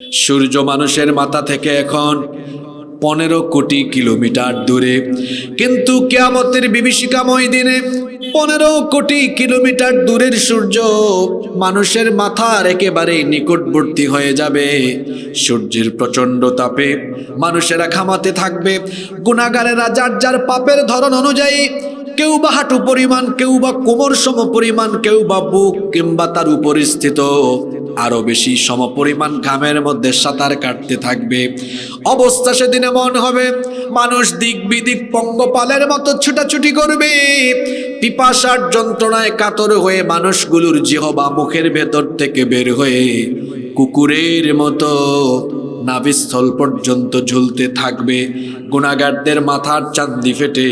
সূর্য মানুষের মাথা থেকে এখন 15 কোটি কিলোমিটার দূরে, কিন্তু কিয়ামতের বিভীষিকাময় দিনে 15 কোটি কিলোমিটার দূরের সূর্য মানুষের মাথার একেবারে নিকটবর্তী হয়ে যাবে। সূর্যের প্রচন্ড তাপে মানুষেরা ঘামাতে থাকবে। গুনাহগারেরা যার যার পাপের ধরন অনুযায়ী কেউ বা হাঁটু পরিমাণ, কেউ বা কোমর সম পরিমাণ, কেউ বা বুক কিংবা তার উপরিস্থিত আরো বেশি সমপরিমাণ ঘামের মধ্যে সাঁতার কাটতে থাকবে। অবস্থা সেদিন এমন হবে, মানুষ দিক বিদিক পঙ্গপালের মতো ছুটাছুটি করবে। পিপাসার যন্ত্রণায় কাতর হয়ে মানুষগুলোর জিহবা মুখের ভেতর থেকে বের হয়ে কুকুরের মতো নাভিস্থল পর্যন্ত ঝুলতে থাকবে। গুনাহগারদের মাথার চান্দি ফেটে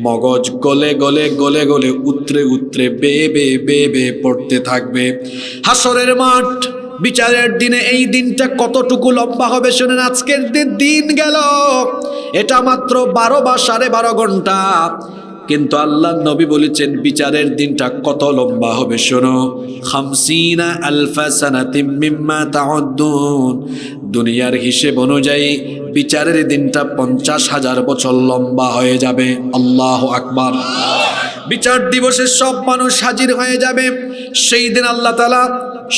মগজ গলে গলে গলে গলে উতরে উতরে বেয়ে বেয়ে বেয়ে বেয়ে পড়তে থাকবে। হাসরের মাঠ, বিচারের দিনে এই দিনটা কতটুকু লম্বা হবে শুনেন। আজকের দিন গেল, এটা মাত্র 12 বা 12.5 ঘন্টা, কিন্তু আল্লাহ নবী বলেছেন বিচারের দিনটা কত লম্বা হবে শোনো। 50 আলফা সানাতিম মিম্মা তাউদ্দুন, দুনিয়ার হিসেব অনুযায়ী বিচারের দিনটা 50,000 বছর লম্বা হয়ে যাবে। আল্লাহু আকবার। বিচার দিবসে সব মানুষ হাজির হয়ে যাবে। সেই দিন আল্লাহ তাআলা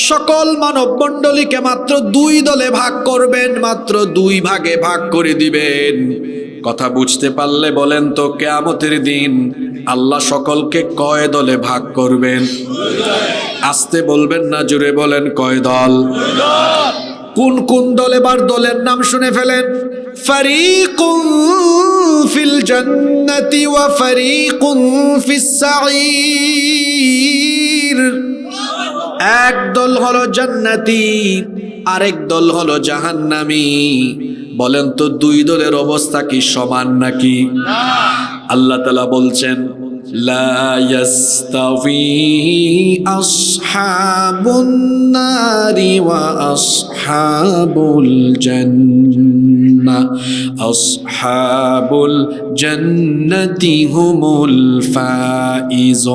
সকল মানব মণ্ডলীকে মাত্র 2 দলে ভাগ করবেন, মাত্র 2 ভাগে ভাগ করে দিবেন। কথা বুঝতে পারলে বলেন তো, কিয়ামতের দিন আল্লাহ সকলকে কয় দলে ভাগ করবেন? আস্তে বলবেন না, জোরে বলেন, কয় দল? কোন কোন দল? এবার দলের নাম শুনে ফেলেন। ফারিকুন ফিল জান্নাতি ওয়া ফারিকুন ফিস সাঈর। এক দল হলো জান্নাতি, আরেক দল হলো জাহান্নামী। বলেন তো 2 দলের অবস্থা কি সমান নাকি? আল্লাহ তাআলা বলছেন, লা ইয়াস্তাওয়ি আসহাবুন নারি ওয়া আসহাবুল জান্নাহ, আসহাবুল জান্নাতি হুমুল ফাইজুন।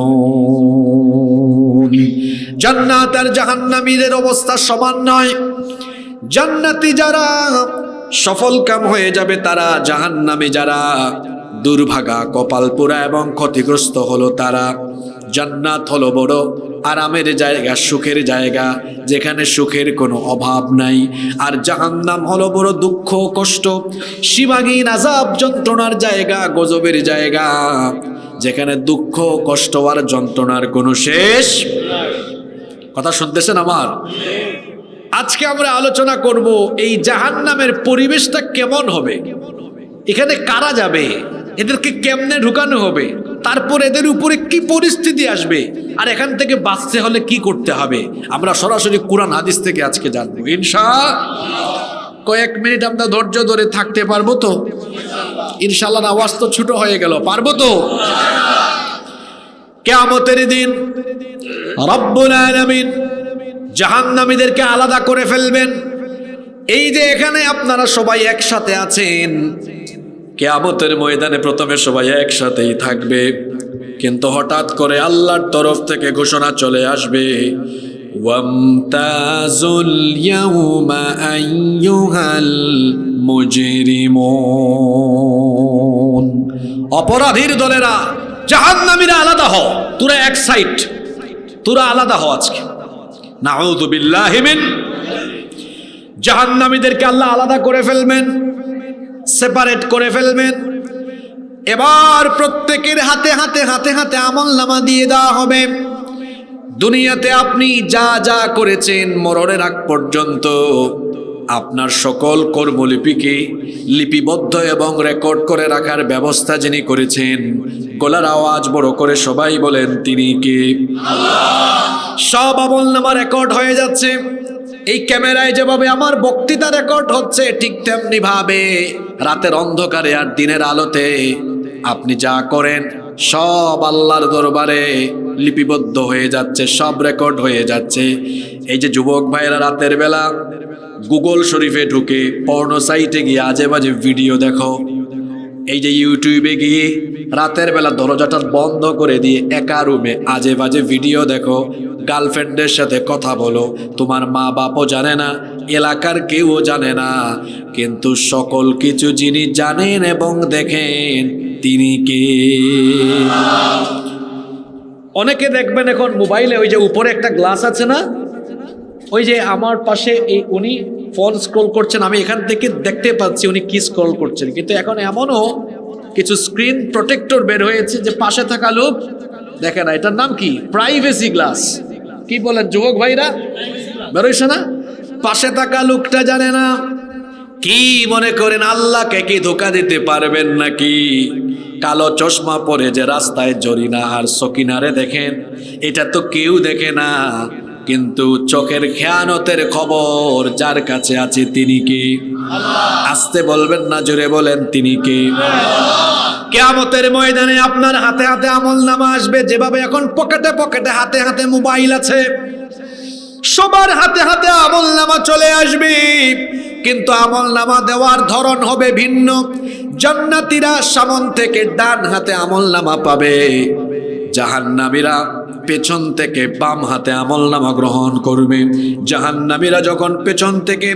জান্নাত আর জাহান্নামীদের অবস্থা সমান নয়। জান্নাতি যারা সফল কাম হয়ে যাবে তারা, জাহান্নামী যারা দুর্ভাগা, কপাল পোড়া এবং ক্ষতিগ্রস্ত হলো তারা। জান্নাত হলো বড় আরামের জায়গা, সুখের জায়গা, যেখানে সুখের কোনো অভাব নাই। আর জাহান্নাম হলো বড় দুঃখ, কষ্ট, সীমাহীন আযাব, যন্ত্রণার জায়গা, গজবের জায়গা, যেখানে দুঃখ, কষ্ট আর যন্ত্রণার কোনো শেষ। কথা শুনতেছেন আমার? আজকে আমরা আলোচনা করব এই জাহান্নামের পরিবেশটা কেমন হবে, এখানে কারা যাবে, এদেরকে কেমনে ঢুকানো হবে, তারপর এদের উপরে কি পরিস্থিতি আসবে, আর এখান থেকে বাঁচতে হলে কি করতে হবে। আমরা সরাসরি কোরআন হাদিস থেকে আজকে জানবো ইনশাআল্লাহ। কয়েক মিনিট আমরা ধৈর্য ধরে থাকতে পারবো তো? ইনশাআল্লাহ। আওয়াজ তো ছোট হয়ে গেল, পারবো তো? কিয়ামতের দিন রব্বুল আলামিন জাহান্নামীদেরকে আলাদা করে ফেলবেন। এই যে এখানে আপনারা সবাই একসাথে আছেন, কিয়ামতের ময়দানে প্রথমে সবাই একসাথেই থাকবে, কিন্তু হঠাৎ করে আল্লাহর তরফ থেকে ঘোষণা চলে আসবে, ওয়ামতাজুল ইয়াউমা আইয়ুহাল মুজরিমুন। অপরাধীর দলেরা, জাহান্নামীরা আলাদা হও, তোরা এক সাইড, তোরা আলাদা হও আজকে। নাউযু বিল্লাহি মিন। জাহান্নামীদেরকে আল্লাহ আলাদা করে ফেলবেন, সেপারেট করে ফেলবেন। এবার প্রত্যেকের হাতে হাতে হাতে হাতে আমলনামা দিয়ে দেওয়া হবে। দুনিয়াতে আপনি যা যা করেছেন মরণের আগ পর্যন্ত আপনার সকল কর্মলিপিকে লিপিবদ্ধ এবং রেকর্ড করে রাখার ব্যবস্থা যিনি করেছেন, গলার আওয়াজ বড় করে সবাই বলেন, তিনি কে? আল্লাহ। সব আমলনামা রেকর্ড হয়ে যাচ্ছে। এই ক্যামেরায় যেভাবে আমার বক্তৃতা রেকর্ড হচ্ছে, ঠিক তেমনি ভাবে রাতের অন্ধকারে আর দিনের আলোতে আপনি যা করেন সব আল্লাহর দরবারে লিপিবদ্ধ হয়ে যাচ্ছে, সব রেকর্ড হয়ে যাচ্ছে। এই যে যুবক ভাইয়েরা রাতের বেলা গুগল শরীফে ঢুকে পর্ন সাইটে গিয়ে আজে বাজে ভিডিও দেখো, এই যে ইউটিউবে গিয়ে রাতের বেলা দরজাটা বন্ধ করে দিয়ে একা রুমে আজে বাজে ভিডিও দেখো, গার্লফ্রেন্ডের সাথে কথা বলো, তোমার মা বাপও জানে না, এলাকার কেউ জানে না, কিন্তু সকল কিছু যিনি জানেন এবং দেখেন তিনি কে? অনেকে দেখবেন এখন মোবাইলে ওই যে উপরে একটা গ্লাস আছে না, ওই যে আমার পাশে এই উনি ফোন স্ক্রল করছেন, আমি এখান থেকে দেখতে পাচ্ছি উনি কি স্ক্রল করছেন, কিন্তু এখন এমনও কিছু স্ক্রিন প্রোটেক্টর বের হয়েছে যে পাশে থাকা লোক দেখে না। এটার নাম কি? Privacy glass. কি বলেন যুবক ভাইরা, বেরোইছে না? পাশে থাকা লোকটা জানে না। কি মনে করেন আল্লাহকে কি ধোঁকা দিতে পারবেন নাকি? কালো চশমা পরে যে রাস্তায় জরিনা আর সকিনারে দেখেন, এটা তো কেউ দেখে না, কিন্তু চোখের খেয়ানতের খবর যার কাছে আছে তিনি কে? আসতে বলবেন না, জোরে বলেন তিনি কে? কিয়ামতের ময়দানে আপনার হাতে হাতে আমলনামা আসবে। যেভাবে এখন পকেটে পকেটে হাতে হাতে মোবাইল আছে, সবার হাতে হাতে আমলনামা চলে আসবে, কিন্তু আমলনামা দেওয়ার ধরন হবে ভিন্ন। জান্নাতীরা সামন থেকে ডান হাতে আমলনামা পাবে, জাহান্নামীরা পেছন থেকে বাম হাতে আমলনামা গ্রহণ করবে। জাহান্নামীরা যখন পেছন থেকে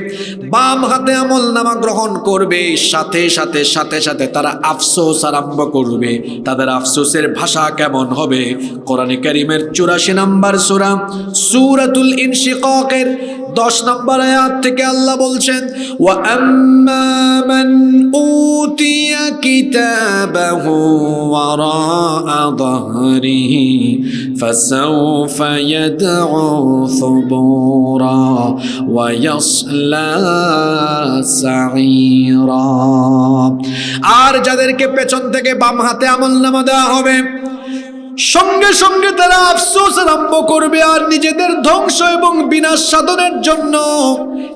বাম হাতে আমলনামা গ্রহণ করবে, সাথে সাথে সাথে সাথে তারা আফসোস আরম্ভ করবে। তাদের আফসোসের ভাষা কেমন হবে? কোরআনে কারীমের 84 নম্বর সূরা সূরাতুল ইনশিকাকের 10 নম্বর আয়াত থেকে আল্লাহ বলছেন, ওয়া আম্মা মান উতিয়া কিতাবাহু ওয়ারাআ যাহরিহি ফাসাউফা ইয়াদউ সুবুরা ওয়া ইয়াসলা সাঈরা। আর যাদেরকে পেছন থেকে বাম হাতে আমলনামা দেওয়া হবে, সঙ্গে সঙ্গে তারা আফসোস আরম্ভ করবে আর নিজেদের ধ্বংস এবং বিনাশ সাধনের জন্য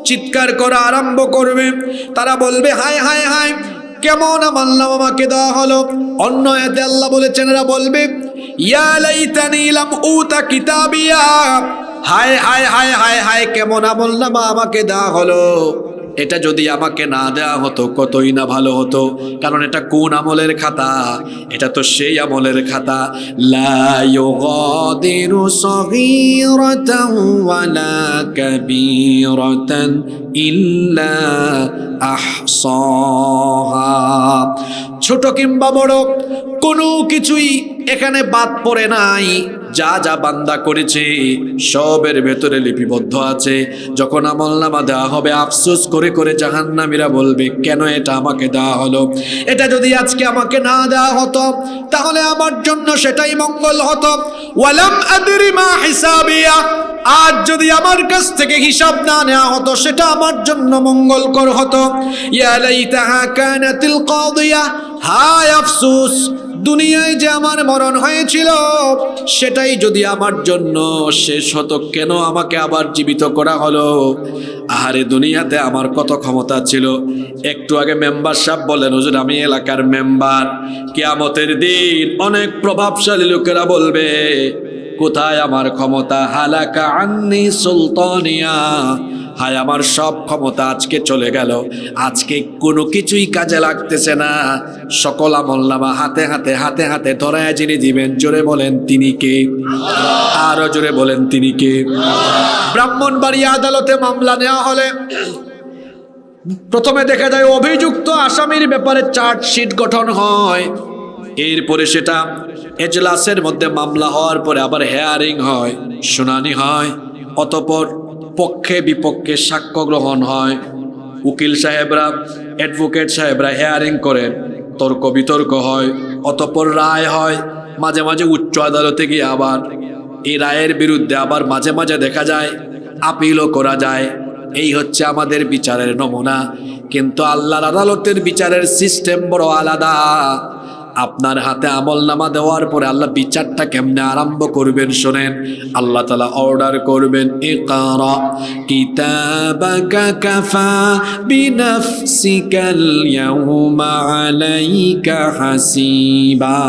চিৎকার করা আরম্ভ করবে। তারা বলবে, হায় হায় হায়, কেমন আমলনামা আমাকে দেওয়া হলো। অন্য আয়াতে আল্লাহ বলেছেন, এরা বলবে, ইয়া লাইতানি লাম উতা কিতাবিয়া, হায় হায় হায় হায় হায়, কেমন আমলনামা আমাকে দেওয়া হলো। এটা যদি আমাকে না দেওয়া হতো কতই না ভালো হতো, কারণ এটা কোন আমলের খাতা? এটা তো সেই আমলের খাতা। লা ইউগাদিরু সগীরাতান ওয়ালা কাবীরাতান ইল্লা আহসাহা। ছোট কিংবা বড় কোনো কিছুই এখানে বাদ পড়ে নাই। যা যা বান্দা করেছে সবের ভেতরে লিপিবদ্ধ আছে। যখন আমলনামা দেওয়া হবে, আফসোস করে করে জাহান্নামীরা বলবে, কেন এটা আমাকে দেওয়া হলো? এটা যদি আজকে আমাকে না দেওয়া হতো তাহলে আমার জন্য সেটাই মঙ্গল হতো। ওয়ালাম আদরি মা হিসাবিয়া, আজ যদি আমার কাছ থেকে হিসাব না নেওয়া হতো সেটা আমার জন্য মঙ্গলকর হতো। ইয়া লাইতাহা কানাতিল কাদিয়া, হায় আফসোস, দুনিয়ায় যে আমার মরণ হয়েছিল সেটাই যদি আমার জন্য শেষ হতো, কেন আমাকে আবার জীবিত করা হলো? আহারে, দুনিয়াতে আমার কত ক্ষমতা ছিল। একটু আগে মেম্বার সাহেব বলেন, হুজুর আমি এলাকার মেম্বার। কিয়ামতের দিন অনেক প্রভাবশালী লোকেরা বলবে, কোথায় আমার ক্ষমতা? হালাকা আন্নি সুলতানিয়া, হায় আমার সব ক্ষমতা আজকে চলে গেল, আজকে কোনো কিছুই কাজে লাগতেছে না। সকল আমলনামা হাতে হাতে হাতে হাতে ধরায় যিনি দিবেন, জোরে বলেন তিনি কে? আরো জোরে বলেন তিনি কে? ব্রাহ্মণবাড়িয়া আদালতে মামলা নেওয়া হলে প্রথমে দেখা যায় অভিযুক্ত আসামির ব্যাপারে চার্জশিট গঠন হয়, এরপরে সেটা এজলাসের মধ্যে মামলা হওয়ার পরে আবার হেয়ারিং হয়, শুনানি হয়, অতঃপর পক্ষে বিপক্ষে সাক্ষ্য গ্রহণ হয়। উকিল সাহেবরা, অ্যাডভোকেট সাহেবরা হেয়ারিং করেন, তর্ক বিতর্ক হয়, অতঃপর রায় হয়। মাঝে মাঝে উচ্চ আদালতে গিয়ে আবার এই রায়ের বিরুদ্ধে আবার মাঝে মাঝে দেখা যায় আপিলও করা যায়। এই হচ্ছে আমাদের বিচারের নমুনা। কিন্তু আল্লাহর আদালতের বিচারের সিস্টেম বড় আলাদা। আপনার হাতে আমলনামা দেওয়ার পরে আল্লাহ বিচারটা কেমনে আরম্ভ করবেন শোনেন। আল্লাহ তাআলা অর্ডার করবেন, ইকরা কিতাবাকা কাফা বিনাফসিকাল ইয়াউমা আলাইকা হাসিবা।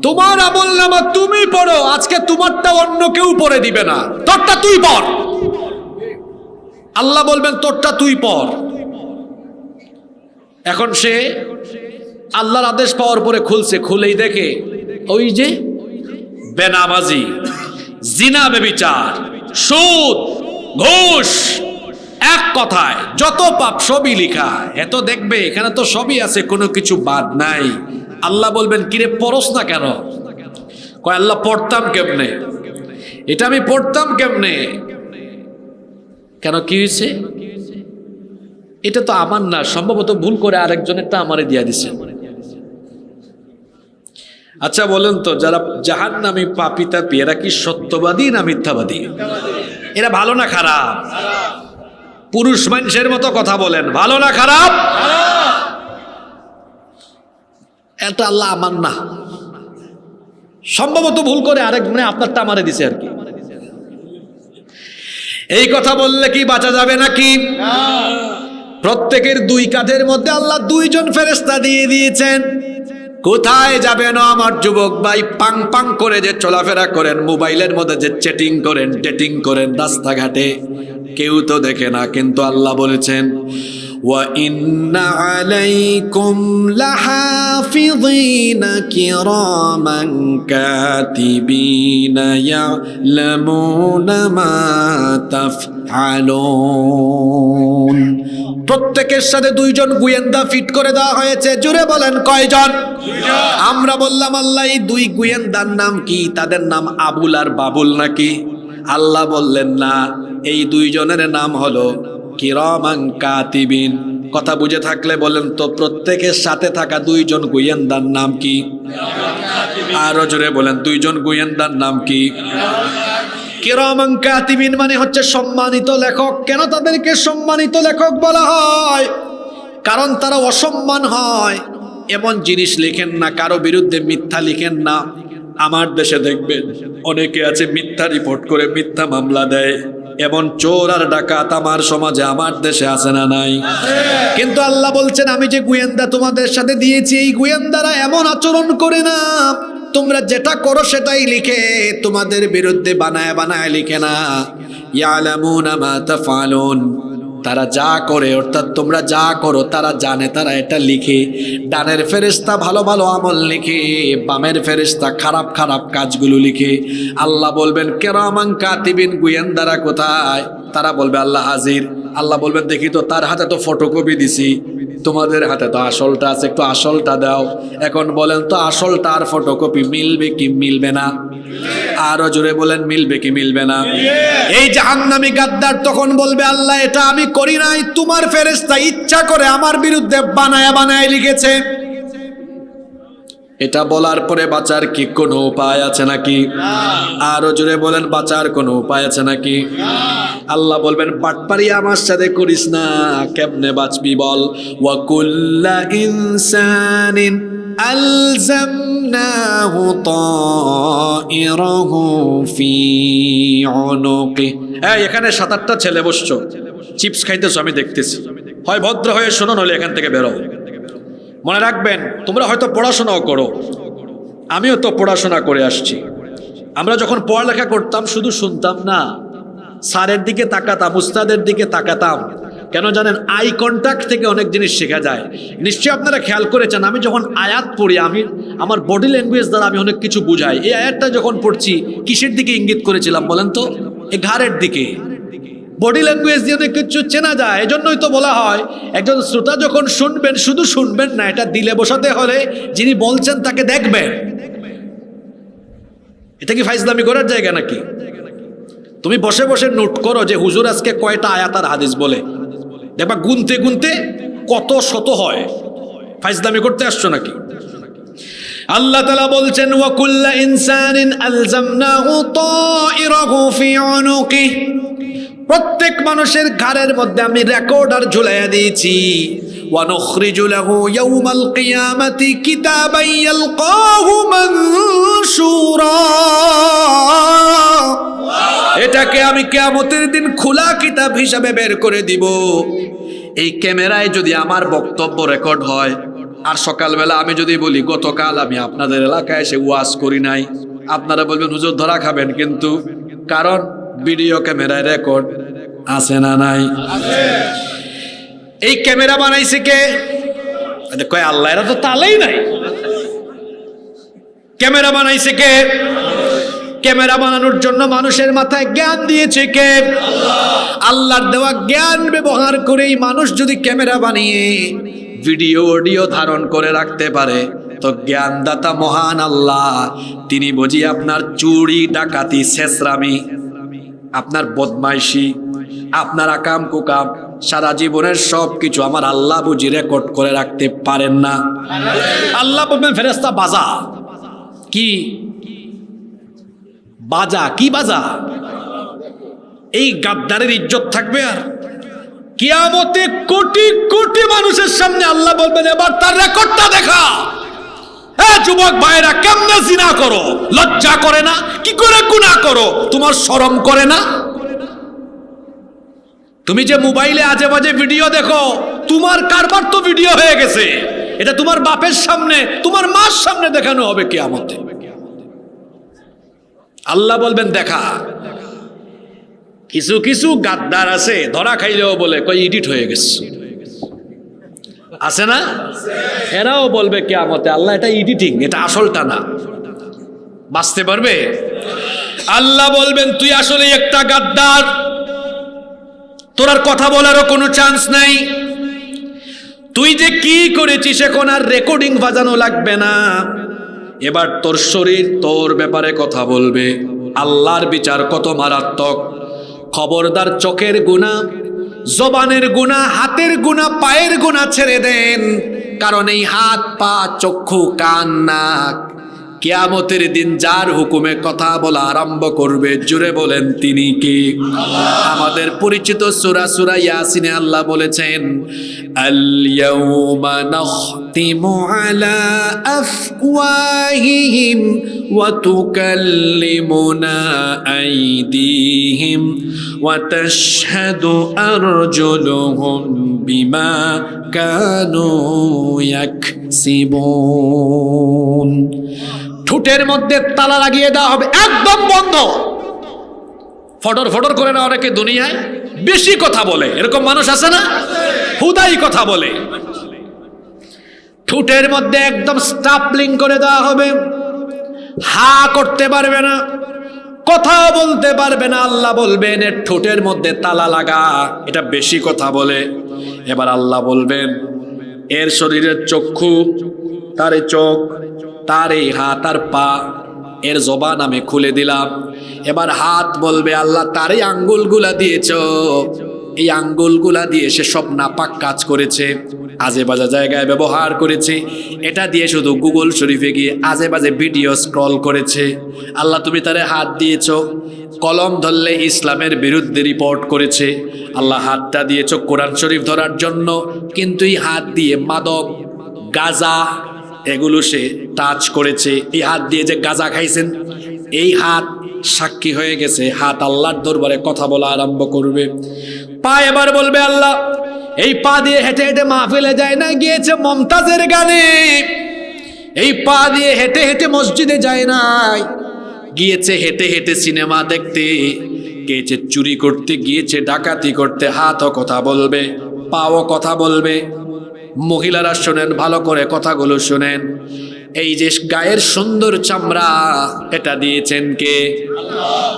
তোমার আমলনামা তুমি পড়ো, আজকে তোমারটা অন্য কেউ পড়ে দিবে না, তোরটা তুই পড়। আল্লাহ বলবেন তোরটা তুই পড়। এখন সে আল্লাহর আদেশ পাওয়ার পরে খুলছে, খুলেই দেখে ওই যে বেনামাজি, জিনা, ব্যভিচার, সুদ, ঘুষ, এক কথায় যত পাপ সবই লেখা। এত দেখবে এখানে তো সবই আছে, কোনো কিছু বাদ নাই। আল্লাহ বলবেন কিরে পড়স না কেন? কয় আল্লাহ পড়তাম কেমনে, এটা আমি পড়তাম কেমনে। কেন, কি হয়েছে? এটা তো আমার না, সম্ভবত ভুল করে আরেকজনেরটা আমারে দিয়া দিছে। আচ্ছা বলেন তো, যারা জাহান্নামী পাপী তাপী এরা কি সত্যবাদী না মিথ্যাবাদী? এরা ভালো না খারাপ? পুরুষ মানুষের মতো কথা বলেন, ভালো না খারাপ? এটা আল্লাহ আমার না, সম্ভবত ভুল করে আরেক মানে আপনারটা আমারে দিছে আর কি। এই কথা বললে কি বাঁচা যাবে নাকি? প্রত্যেকের দুই কাঁধের মধ্যে আল্লাহ দুইজন ফেরেশতা দিয়ে দিয়েছেন। কোথায় যাবেন আমার যুবক ভাই? পাং পাং করে যে চলাফেরা করেন, মোবাইলের মধ্যে যে চ্যাটিং করেন, ডেটিং করেন রাস্তাঘাটে, কেউ তো দেখে না, কিন্তু আল্লাহ বলেছেন ওয়া ইন্না আলাইকুম লাহাফিযিনা কিরামান কাতিবিনা ইয়ালামুনা মা তাফআলুন। প্রত্যেকের সাথে দুইজন গোয়েন্দা ফিট করে দেওয়া হয়েছে। জুড়ে বলেন কয়জন? আমরা বললাম আল্লাহ এই দুই গোয়েন্দার নাম কি? তাদের নাম আবুল আর বাবুল নাকি? আল্লাহ বললেন না, এই দুইজনের নাম হলো কিরামান কাতিবিন। কথা বুঝে থাকলে বলেন তো, প্রত্যেকের সাথে থাকা দুইজন গোয়েন্দার নাম কি? আরো জোরে বলেন, দুইজন গোয়েন্দার নাম কি? কিরামান কাতিবিন মানে হচ্ছে সম্মানিত লেখক। কেন তাদেরকে সম্মানিত লেখক বলা হয়? কারণ তারা অসম্মান হয় এমন জিনিস লিখেন না, কারো বিরুদ্ধে মিথ্যা লিখেন না। আমার দেশে দেখবেন অনেকে আছে মিথ্যা রিপোর্ট করে মিথ্যা মামলা দেয়, এমন চোর আর ডাকাত আমার সমাজে, আমার দেশে আছে না নাই? কিন্তু আল্লাহ বলছেন আমি যে গোয়েন্দা তোমাদের সাথে দিয়েছি, এই গোয়েন্দারা এমন আচরণ করে না। তোমরা যেটা করো সেটাই লিখে, তোমাদের বিরুদ্ধে বানায় বানায় লিখে না। ইয়ালামুনা মা তাফআলুন, তারা যা করে অর্থাৎ তোমরা যা করো তারা জানে, তারা এটা লিখে। ডানের ফেরেশতা ভালো ভালো আমল লিখে, বামের ফেরেশতা খারাপ খারাপ কাজগুলো লিখে। আল্লাহ বলবেন কিরামান কাতিবিন, গোয়েন্দারা কোথায়? তারা বলবে আল্লাহ হাজির। আল্লাহ বলবেন দেখি তো, তার হাতে তো ফটোকপি দিছি, তোমাদের হাতে তো আসলটা আছে, একটু আসলটা দাও। এখন বলেন তো, আসলটা আর ফটোকপি মিলবে কি মিলবে না? আরো জোরে বলেন, মিলবে কি মিলবে না? এই জাহান্নামী গাদ্দার তখন বলবে আল্লাহ এটা আমি করি নাই, তোমার ফেরেশতা ইচ্ছা করে আমার বিরুদ্ধে বানায়া বানায় লিখেছে। এটা বলার পরে বাঁচার কি কোনো উপায় আছে নাকি? আরো জোরে বলেন, বাঁচার কোনো উপায় আছে নাকি? আল্লাহ বলবেন বাটপারি আমার সাথে করিস না। কেমনে বাঁচবি বল? ওয়া কুল্লা ইনসানিন আলজামনাহু তাইরাহু ফি উনুকি। এই এখানে 7-8টা ছেলে বসছো, চিপস খাইতেছো, আমি দেখতেছি। হয় ভদ্র হয়ে শোনো, নইলে এখান থেকে বেরো। মনে রাখবেন, তোমরা হয়তো পড়াশোনাও করো, আমিও তো পড়াশোনা করে আসছি। আমরা যখন পড়ালেখা করতাম শুধু শুনতাম না, স্যারের দিকে তাকাতাম, উস্তাদের দিকে তাকাতাম। কেন জানেন? আই কন্ট্যাক্ট থেকে অনেক জিনিস শেখা যায়। নিশ্চয়ই আপনারা খেয়াল করেছেন, আমি যখন আয়াত পড়ি, আমি আমার বডি ল্যাঙ্গুয়েজ দ্বারা আমি অনেক কিছু বুঝাই। এই আয়াতটা যখন পড়ছি কিসের দিকে ইঙ্গিত করেছিলাম বলেন তো? এই ঘাড়ের দিকে। বডি ল্যাঙ্গুয়েজ দিয়ে অনেক কিছু চেনা যায়। এজন্যই তো বলা হয় একজন শ্রোতা যখন শুনবেন, শুধু শুনবেন না, এটা দিলে বসাতে হলে যিনি বলছেন তাকে দেখবেন। এটা কি ফাইজলামি করার জায়গা নাকি? তুমি বসে বসে নোট করো যে হুজুর আজকে কয়টা আয়াত আর হাদিস বলে, দেখবা গুনতে গুনতে কত শত হয়। ফাইজলামি করতে আসছো নাকি? আল্লাহ তাআলা বলছেন ওয়া কুল্লা ইনসানিন আলজামনাহু তাইরাহু ফি উনুকিহি, প্রত্যেক মানুষের ঘাড়ের মধ্যে আমি রেকর্ডার ঝুলাইয়া দিয়েছি। ওয়া নুখরিজু লাহু ইয়াওমাল কিয়ামাতি কিতাবান ইয়ালকাহু মানশুরা, এটাকে আমি কিয়ামতের দিন খোলা কিতাব হিসাবে বের করে দিব। এই ক্যামেরায় যদি আমার বক্তব্য রেকর্ড হয়, আর সকালবেলা আমি যদি বলি গতকাল আমি আপনাদের এলাকায় এসে ওয়াজ করি নাই, আপনারা বলবেন হুজুর ধরা খাবেন, কিন্তু কারণ ভিডিও ক্যামেরায় রেকর্ড আছে না নাই? এই ক্যামেরা বানাইছে কে? কয় আল্লাহ, এরা তো তালেই নাই। ক্যামেরা বানাইছে কে? ক্যামেরা বানানোর জন্য মানুষের মাথায় জ্ঞান দিয়েছে কে? আল্লাহর দেওয়া জ্ঞান ব্যবহার করেই মানুষ যদি ক্যামেরা বানিয়ে ভিডিও অডিও ধারণ করে রাখতে পারে, তো জ্ঞানদাতা মহান আল্লাহ তিনি বুঝি আপনার চুরি ডাকাতি ছেঁচড়ামি, আপনার বদমাইশি, আপনার আকাম কুকাম সারা জীবনের সব কিছু আমার আল্লাহ বুঝি রেকর্ড করে রাখতে পারেন না? আল্লাহ বলবেন ফেরেশতা বাজা। কি বাজা? কি বাজা? এই গাদ্দারের ইজ্জত থাকবে? আর কিয়ামতে কোটি কোটি মানুষের সামনে আল্লাহ বলবেন এবার তার রেকর্ডটা দেখা। হ্যাঁ যুবক ভাইরা, কেমনে জিনা করো? লজ্জা করে না? কি করে গুনাহ করো? তোমার শরম করে না? তুমি যে মোবাইলে আজে বাজে ভিডিও দেখো, তোমার কারবার তো ভিডিও হয়ে গেছে। এটা তোমার বাপের সামনে, তোমার মার সামনে দেখানো হবে কিয়ামতে। আল্লাহ বলবেন দেখা। কিছু কিছু গাদ্দার আছে, ধরা খাইলেও বলে কই এডিট হয়ে গেছে, আছে না? এরাও বলবে কিয়ামতে আল্লাহ এটা এডিটিং, এটা আসলটা না। বাঁচতে পারবে? আল্লাহ বলবেন তুই আসলে একটা গাদ্দার, তোর আর কথা বলারও কোনো চান্স নাই। তুই যে কি করেছিস এখন আর রেকর্ডিং বাজানো লাগবে না, এবার তোর শরীর তোর ব্যাপারে কথা বলবে। আল্লাহর বিচার কত মারাত্মক! খবরদার চোখের গুনাহ, জবানের গুনাহ, হাতের গুনাহ, পায়ের গুনাহ ছেড়ে দেন, কারণ এই হাত পা চক্ষু কান নাক কিয়ামতের দিন যার হুকুমে কথা বলা আরম্ভ করবে, জুড়ে বলেন তিনি কে? আমাদের পরিচিত সূরা ইয়াসিনে আল্লাহ বলেছেন আল ইয়াউমা নাখতিমু আলা আফওয়াহিহিম ওয়া তুকাল্লিমুনা আইদিহিম ওয়া তাশহাদু আরজুলুহুম বিমা কানু ইয়াকসিবুন। ঠোঁটের মধ্যে তালা লাগিয়ে দেওয়া হবে, একদম বন্ধ। ফটর ফটর করে না অনেকে দুনিয়ায় বেশি কথা বলে, এরকম মানুষ আছে না? হুদাই কথা বলে। ঠোঁটের মধ্যে একদম স্টাপলিং করে দেওয়া হবে, হা করতে পারবে না, কথাও বলতে পারবে না। আল্লাহ বলবেন এর ঠোঁটের মধ্যে তালা লাগা, এটা বেশি কথা বলে। এবার আল্লাহ বলবেন এর শরীরের চক্ষু, তার চোখ, তার এই হাত আর পা, এর জবান আমি খুলে দিলাম। এবার হাত বলবে আল্লাহ তার এই আঙ্গুলগুলা দিয়েছ, এই আঙ্গুলগুলা দিয়ে সে সব নাপাক কাজ করেছে, আজে বাজে জায়গায় ব্যবহার করেছে, এটা দিয়ে শুধু গুগল শরীফে গিয়ে আজে বাজে ভিডিও স্ক্রল করেছে। আল্লাহ তুমি তারে হাত দিয়েছ, কলম ধরলে ইসলামের বিরুদ্ধে রিপোর্ট করেছে। আল্লাহ হাতটা দিয়েছ কোরআন শরীফ ধরার জন্য, কিন্তু এই হাত দিয়ে মাদক, গাঁজা এগুলো সে টাচ করেছে। এই হাত দিয়ে যে গাঁজা খাইছেন, এই হাত সাক্ষী হয়ে গেছে। হাত আল্লাহর দরবারে কথা বলা আরম্ভ করবে। পা এবার বলবে আল্লাহ এই পা দিয়ে হেঁটে হেঁটে মাহফিলে যায় না, গিয়েছে মমতাজের গানে। এই পা দিয়ে হেঁটে হেঁটে মসজিদে যায় নাই, গিয়েছে হেঁটে হেঁটে সিনেমা দেখতে, গিয়েছে চুরি করতে, গিয়েছে ডাকাতি করতে। হাতও কথা বলবে, পাও কথা বলবে। মহিলারা শোনেন ভালো করে কথাগুলো শোনেন। এই যে গায়ের সুন্দর চামড়া, এটা দিয়েছেন কে?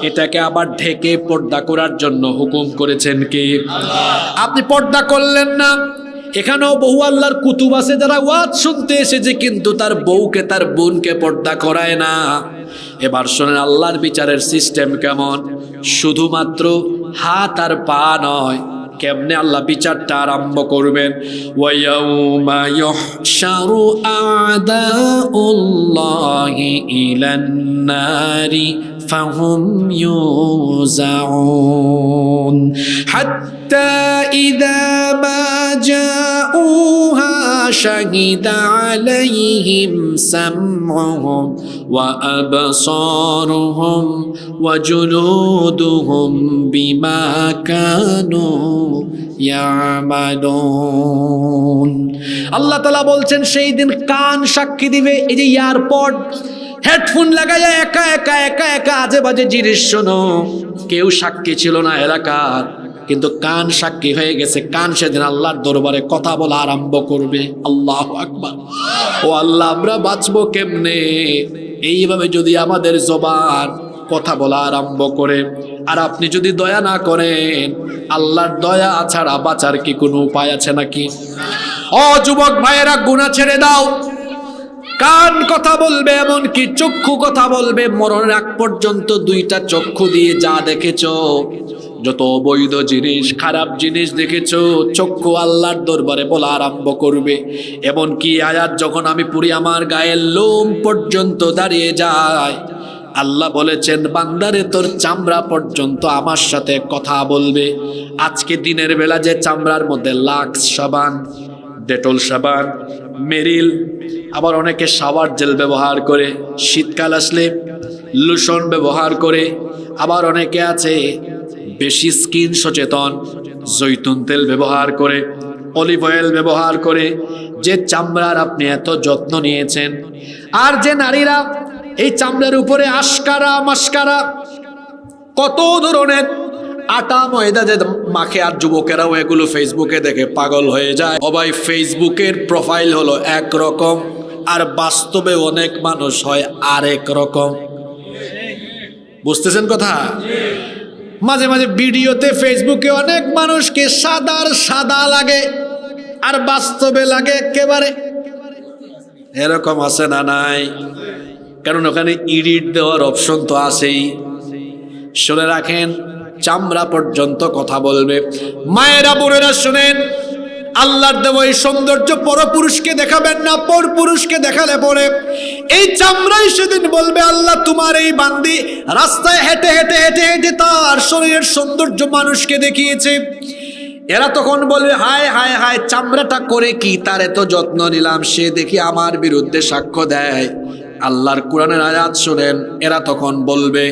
এটাকে আবার ঢেকে পর্দা করার জন্য হুকুম করেছেন কে? আপনি পর্দা করলেন না। এখানেও বহু আল্লাহর কুতুব আছে যারা ওয়াজ শুনতে এসেছে, কিন্তু তার বউকে, তার বোনকে পর্দা করায় না। এবার শোনেন আল্লাহর বিচারের সিস্টেম কেমন। শুধুমাত্র হাত আর পা নয়, কেমনে আল্লাহ বিচারটা আরম্ভ করবেন। ওয়ায়াউমা ইউহশারু আ'দাউল্লাহি ইলান নারি ফাহুম ইউজাউন হাত্তা ইযা মা জাউহা শাহিদা আলাইহিম সামউহুম ওয়া আবসারুহুম ওয়া জুলুদুহুম বিমা কানু ইয়ামালুন। আল্লাহ তাআলা বলছেন সেই দিন কান সাক্ষী দিবে। এই যে এয়ারপড, হেডফোন লাগাইয়া একা একা একা একা আজে বাজে জিনিস শোনো, কেউ সাক্ষী ছিল না এলাকার, কিন্তু কান সাক্ষী হয়ে গেছে। কান সেদিন আল্লাহর দরবারে কথা বলা আরম্ভ করবে। আল্লাহু আকবার। ও আল্লাহ, আমরা বাঁচবো কেমনে? এইভাবে যদি আমাদের জবান কথা বলা আরম্ভ করে। আর আপনি যদি দয়া না করেন, আল্লাহর দয়া ছাড়া বাঁচার কি কোনো উপায় আছে নাকি? ও যুবক ভাইয়েরা, গুনাহ ছেড়ে দাও। কান কথা বলবে, এমনকি চক্ষু কথা বলবে। মরণের আগ পর্যন্ত দুইটা চক্ষু দিয়ে যা দেখেছো, যত অবৈধ জিনিস, খারাপ জিনিস দেখেছো, চক্ষু আল্লাহর দরবারে বলা আরম্ভ করবে। এমনকি আয়াত যখন আমি পড়ি, আমার গায়ের লোম পর্যন্ত দাঁড়িয়ে যায়। আল্লাহ বলেছেন, বান্দারে তোর চামড়া পর্যন্ত আমার সাথে কথা বলবে। আজকে দিনের বেলা যে চামড়ার মধ্যে লাক্স সাবান, ডেটল সাবান, মেরিল, আবার অনেকে শাওয়ার জেল ব্যবহার করে, শীতকাল আসলে লোশন ব্যবহার করে, আবার অনেকে আছে বেশি স্কিন সচেতন, জৈতুন তেল ব্যবহার করে, অলিভ অয়েল ব্যবহার করে। যে চামড়ার আপনি এত যত্ন নিয়েছেন, আর যে নারীরা এই চামড়ার উপরে আশকারা মাস্কারা কত ধরনের আটা ময়দা যে মাখে, আর যুবকেরাও এগুলো ফেসবুকে দেখে পাগল হয়ে যায়। ও ভাই, ফেসবুকের প্রোফাইল হলো একরকম, আর বাস্তবে অনেক মানুষ হয় আরেক রকম। বুঝতেছেন কথা? মাঝে মাঝে ভিডিওতে ফেসবুকে অনেক মানুষকে সাদার সাদা লাগে, আর বাস্তবে লাগে একেবারে এরকম। আছে না নাই? কারণ ওখানে এডিট দেওয়ার অপশন তো আছেই। শুনে রাখেন, চামড়া পর্যন্ত কথা বলবে। মায়েরা, বোনেরা শুনেন, আল্লাহর দেওয়া এই সৌন্দর্য পরপুরুষকে দেখাবেন না। পরপুরুষকে দেখালে পরে এই চামড়াই সেদিন বলবে, আল্লাহ তোমার এই বান্দি রাস্তায় হেঁটে হেঁটে হেঁটে হেঁটে তার শরীরের সৌন্দর্য মানুষকে দেখিয়েছে। এরা তখন বলবে, হায় হায় হায়, চামড়াটা করে কি, তার এত যত্ন নিলাম, সে দেখি আমার বিরুদ্ধে সাক্ষ্য দেয়। আল্লাহর কোরআনের আয়াত শুনেন, এরা তখন বলবে,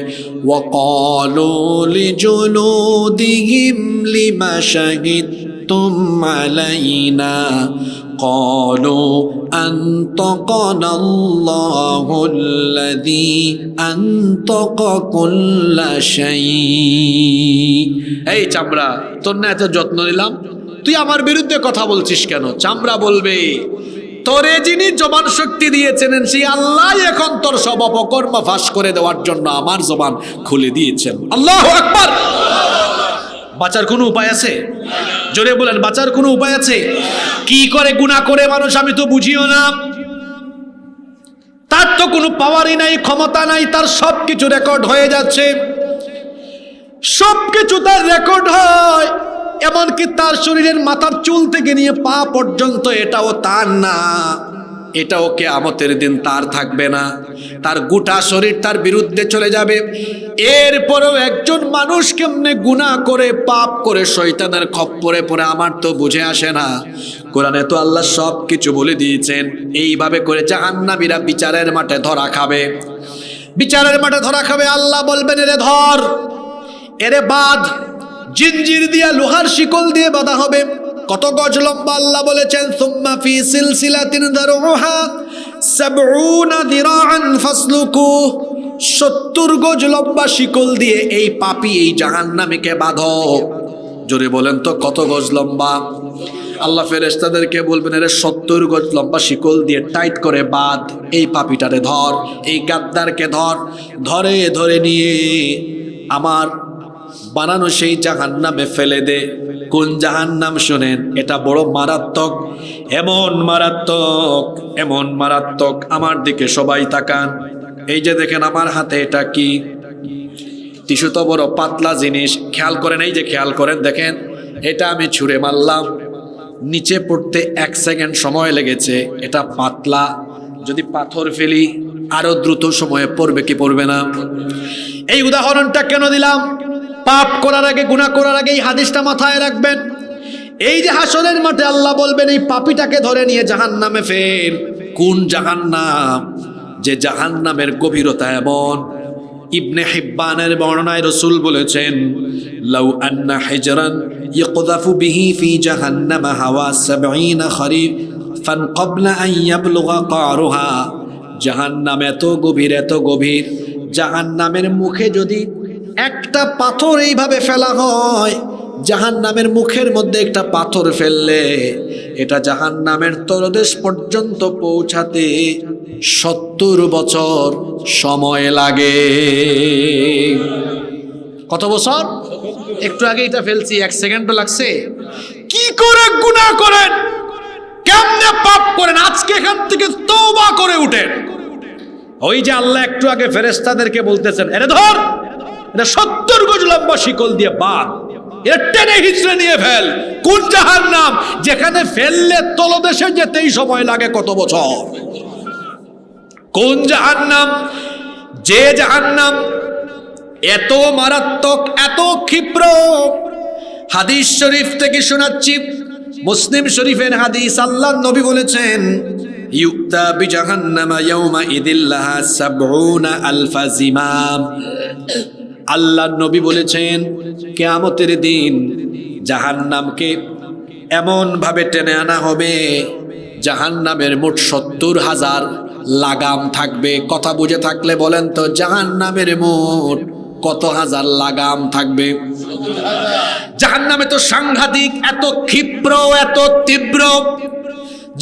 ওয়াকালু লিজুলুদিহিম লিমা শাহিদতুম আলাইনা ক্বালু আনতাকানাল্লাহুল্লাযী আনতাকা কুল্লা শাই। এই চামড়া, তোর না এত যত্ন নিলাম, তুই আমার বিরুদ্ধে কথা বলছিস কেন? চামড়া বলবে, তোরে যিনি জবান শক্তি দিয়েছেন, সেই আল্লাহ এখন তোর সব অপকর্ম ফাঁস করে দেওয়ার জন্য আমার জবান খুলে দিয়েছেন। আল্লাহু আকবার। বাঁচার কোনো উপায় আছে? জোরে বলেন, বাঁচার কোনো উপায় আছে? কি করে গুনাহ করে মানুষ, আমি তো বুঝিও না। তার তো কোনো পাওয়ারই নাই, ক্ষমতা নাই, তার সবকিছু রেকর্ড হয়ে যাচ্ছে, সবকিছু তার রেকর্ড হয়। এমনকি তার শরীরের মাথার চুল থেকে নিয়ে পা পর্যন্ত এটাও তার না, এটাও কিয়ামতের দিন তার থাকবে না। তার গোটা শরীর তার বিরুদ্ধে চলে যাবে। এরপরেও একজন মানুষ কেমনে গুনাহ করে, পাপ করে, শয়তানের খপ্পরে পড়ে, আমার তো বুঝে আসে না। কোরআনে তো আল্লাহ সব কিছু বলে দিয়েছেন। এইভাবে করে জাহান্নামীরা বিচারের মাঠে ধরা খাবে। বিচারের মাঠে ধরা খাবে। আল্লাহ বলবেন, এরে ধর, এরে বাঁধ। জিঞ্জির দিয়া, লোহার শিকল দিয়ে বাঁধা হবে। কত গজ লম্বা? আল্লাহ বলেছেন, সুম্মা ফি সিলসিলাতিন দারউহা ৭০ যিরাআন ফাসলুকু। ৭০ গজ লম্বা শিকল দিয়ে এই পাপী, এই জাহান্নামীকে বাঁধো। জোরে বলেন তো, কত গজ লম্বা? আল্লাহ ফেরেশতাদেরকে বলবেন, এর ৭০ গজ লম্বা শিকল দিয়ে টাইট করে বাঁধ। এই পাপীটারে ধর, এই গাদ্দারকে ধর। ধরে ধরে নিয়ে আমার বানানো সেই জাহান্নামে ফেলে দে। কোন জাহান্নাম শুনেন? এটা বড় মারাত্মক, এমন মারাত্মক, এমন মারাত্মক। আমার দিকে সবাই তাকান। এই যে দেখেন আমার হাতে, এটা কি? টিস্যু তো বড় পাতলা জিনিস। খেয়াল করেন, এই যে খেয়াল করেন, দেখেন এটা আমি ছুঁড়ে মারলাম, নিচে পড়তে 1 সেকেন্ড সময় লেগেছে। এটা পাতলা, যদি পাথর ফেলি আরো দ্রুত সময়ে পড়বে কি পড়বে না? এই উদাহরণটা কেন দিলাম? পাপ করার আগে, গুনাহ করার আগে এই হাদিসটা মাথায় রাখবেন। এই যে হাসরের মাঠে আল্লাহ বলবেন, এই পাপীটাকে ধরে নিয়ে জাহান্নামে ফেল। কোন জাহান্নাম? যে জাহান্নামের গভীরতা এমন। ইবনে হিব্বানের বর্ণনায় রাসূল বলেছেন, লাউ আন্না হিজরান ইয়াকযাফু বিহি ফি জাহান্নাম হাওয়া ৭০ খরিফ ফান ক্বাবলা আন ইয়াবলুগা কারুহা। জাহান্নাম এত গভীর, এত গভীর। জাহান্নামের মুখে যদি একটা পাথর এইভাবে ফেলা হয়, জাহান্নামের মুখের মধ্যে একটা পাথর ফেললে এটা জাহান্নামের তলদেশ পর্যন্ত পৌঁছাতে 70 বছর সময় লাগে। কত বছর? একটু আগে এটা ফেলছি, 1 সেকেন্ডও লাগছে। কি করে গুনাহ করেন, কেমনে পাপ করেন, আজকে এখান থেকে তওবা করে উঠেন। ওই যে আল্লাহ একটু আগে ফেরেশতাদেরকে বলতেছেন, এরে ধর, এটা 70 গজ লম্বা শিকল দিয়ে বাঁধ, এটা টেনে হিচড়ে নিয়ে ফেল। কোন জাহান্নাম যেখানে ফেললে তলদেশে যেতেই সময় লাগে কত বছর? কোন জাহান্নাম, যে জাহান্নাম এত মারাত্মক, এত ক্ষিপ্র। হাদিস শরীফ থেকে শোনাচ্ছি, মুসলিম শরীফের হাদিস। আল্লাহর নবী বলেছেন, ইউতা বিজাহান্নামা ইয়াউমা ইদিল্লাহা ৭০,০০০ জিমাম। আল্লাহর নবী বলেছেন, কিয়ামতের দিন জাহান্নামকে এমন ভাবে টেনে আনা হবে, জাহান্নামের মোট ৭০,০০০ লাগাম থাকবে। কথা বুঝে থাকলে বলেন তো, জাহান্নামের মোট কত হাজার লাগাম থাকবে? জাহান্নামে তো সাংঘাতিক, এত ক্ষিপ্র, এত তীব্র।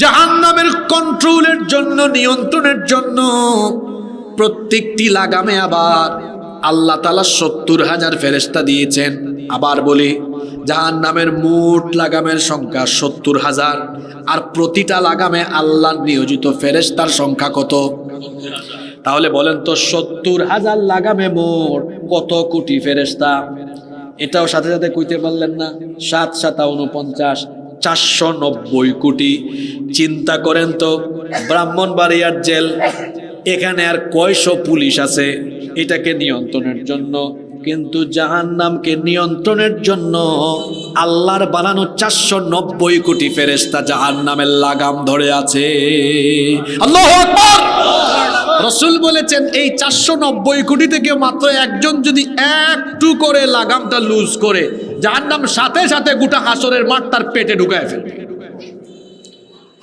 জাহান্নামের কন্ট্রোলের জন্য, নিয়ন্ত্রণের জন্য প্রত্যেকটি লাগামে আবার আল্লাহ তাআলা ৭০,০০০ ফেরেশতা দিয়েছেন। আবার বলি, জাহান্নামের মোট লাগামের সংখ্যা ৭০,০০০, আর প্রতিটা লাগামে আল্লাহর নিয়োজিত ফেরেশতার সংখ্যা কত? তাহলে বলেন তো, ৭০,০০০ লাগামে মোট কত কোটি ফেরেশতা? এটাও সাথে সাথে কইতে পারলেন না? ৭ × ৭ = ৪৯, ৪৯০ কোটি। চিন্তা করেন তো, ব্রাহ্মণবাড়িয়ার জেল, এখানে আর কয়শো পুলিশ আছে এটাকে নিয়ন্ত্রণের জন্য, কিন্তু জাহান্নামকে নিয়ন্ত্রণের জন্য আল্লাহর বানানো ৪৯০ কোটি ফেরেশতা জাহান্নামের লাগাম ধরে আছে। আল্লাহু আকবার। রাসূল বলেছেন, এই ৪৯০ কোটি থেকে মাত্র একজন যদি একটু করে লাগামটা লুজ করে, জাহান্নাম সাথে সাথে গোটা হাসরের মাঠ তার পেটে ঢুকায় ফেলবে।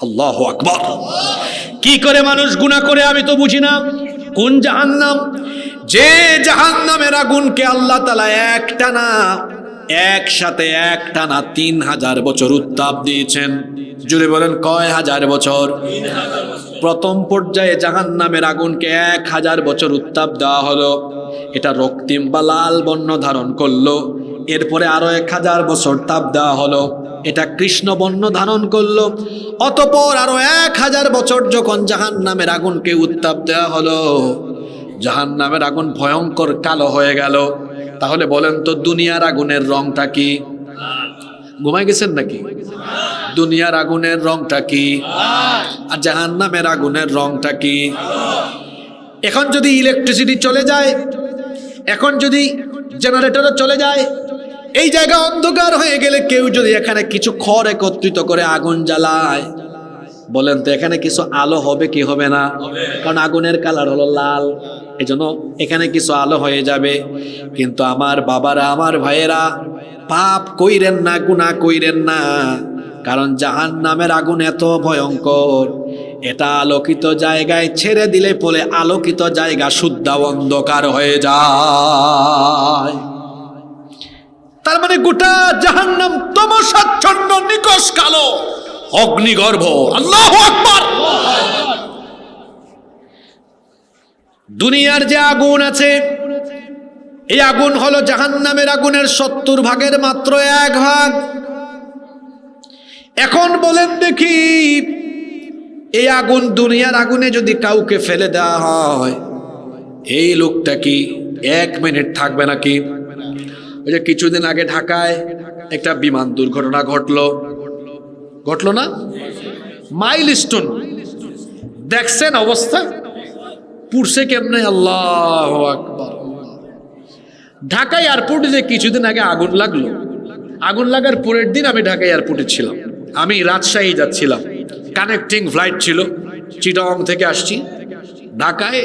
আল্লাহু আকবার। কি করে মানুষ গুনাহ করে আমি তো বুঝি না। কোন জাহান্নাম? যে জাহান্নামের আগুনকে আল্লাহ তাআলা একসাথে ৩,০০০ বছর উত্তাপ দিয়েছেন। জুড়ে বলেন, কয় হাজার বছর? প্রথম পর্যায়ে জাহান্নামের আগুনকে ১,০০০ বছর উত্তাপ দেওয়া হলো, এটা রক্তিম বা লাল বর্ণ ধারণ করলো। এরপরে আরো ১,০০০ বছর তাপ দেওয়া হলো, এটা কৃষ্ণ বর্ণ ধারণ করলো। অতঃপর আরো ১,০০০ বছর যখন জাহান্নামের আগুনকে উত্তাপ দেওয়া হলো, জাহান্নামের আগুন ভয়ঙ্কর কালো হয়ে গেল। তাহলে বলেন তো, দুনিয়ার আগুনের রংটা কি? ঘুমাই গেছেন নাকি? দুনিয়ার আগুনের রংটা কি? আর জাহান্নামের আগুনের রংটা কি? এখন যদি ইলেকট্রিসিটি চলে যায়, এখন যদি জেনারেটরও চলে যায়, এই জায়গা অন্ধকার হয়ে গেলে কেউ যদি এখানে কিছু খড় একত্রিত করে আগুন জ্বালায়, বলেন তো এখানে কিছু আলো হবে কি হবে না? কারণ আগুনের কালার হলো লাল, এজন্য এখানে কিছু আলো হয়ে যাবে। কিন্তু আমার বাবারা, আমার ভাইয়েরা, পাপ কইরেন না, গুনাহ কইরেন না, কারণ জাহান্নামের আগুন এত ভয়ঙ্কর, এটা আলোকিত জায়গায় ছেড়ে দিলে পরে আলোকিত জায়গা শুদ্ধ অন্ধকার হয়ে যায়। তার মানে গোটা জাহান্নাম তমসাচ্ছন্ন, নিকষ কালো, অগ্নিগর্ভ। আল্লাহু আকবার। দুনিয়ার যে আগুন আছে, এই আগুন হলো জাহান্নামের আগুনের ৭০ ভাগের মাত্র ১ ভাগ। এখন বলেন দেখি, এই আগুন, দুনিয়ার আগুনে যদি কাউকে ফেলে দেওয়া হয়, এই লোকটা কি ১ মিনিট থাকবে নাকি? ওই যে কিছুদিন আগে ঢাকায় একটা বিমান দুর্ঘটনা ঘটলো না? মাইলস্টোন দেখছেন অবস্থা? পুরছে কেমনে? আল্লাহু আকবার। ঢাকা এয়ারপোর্টে যে কিছুদিন আগে আগুন লাগলো, আগুন লাগার পরের দিন আমি ঢাকা এয়ারপোর্টে ছিলাম। আমি রাজশাহী যাচ্ছিলাম, কানেক্টিং ফ্লাইট ছিল, চিটাগং থেকে আসছি ঢাকায়।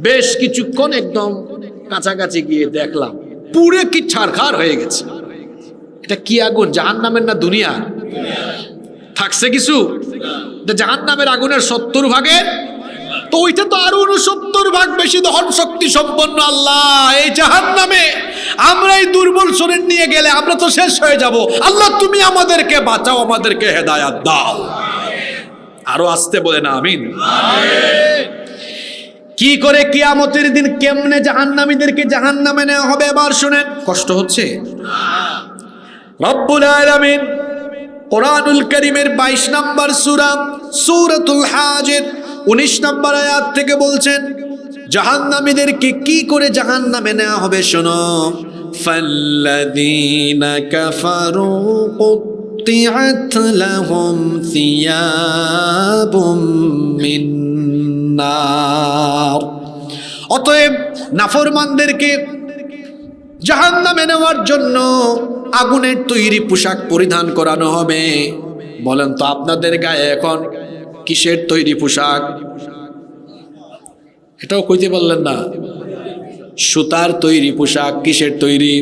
বেশ কিছুক্ষণ একদম কাছাকাছি গিয়ে দেখলাম পুরে কি ছারখার হয়ে গেছে। এটা কি আগুন? জাহান্নামের না দুনিয়া? থাকছে কিছু? জাহান্নামের আগুনের ৭০ ভাগের তো ওইটা তো আরো ৬৯ ভাগ বেশি দহন শক্তি সম্পন্ন। আল্লাহ, এই জাহান্নামে আমরা এই দুর্বল শরীর নিয়ে গেলে আমরা তো শেষ হয়ে যাব। আল্লাহ, তুমি আমাদেরকে বাঁচাও, আমাদেরকে হেদায়াত দাও। আরো আসতে বলেন আমিন। কি করে কিয়ামতের দিন কেমনে জাহান্নামীদেরকে জাহান্নামে নেওয়া হবে এবার শুনেন। কষ্ট হচ্ছে? রব্বুল আলামিন কোরআনুল কারীমের 22 নম্বর সূরা সূরাতুল হাজের 19 নম্বর আয়াত থেকে বলছেন জাহান্নামীদেরকে কি করে জাহান্নামে নেওয়া হবে শোনো। ফাল্লাযীনা কাফারু কুত্তিআত লাহুম সিয়াবুম মিন নার। অতএব নাফরমানদেরকে জাহান্নামে নেওয়ার জন্য আগুনের তৈরি পোশাক পরিধান করানো হবে। বলেন তো আপনাদের গায়ে এখন কিসের তৈরি পোশাক? এটাও কইতে বললেন না। সুতার তৈরি পোশাক। কিসের তৈরি?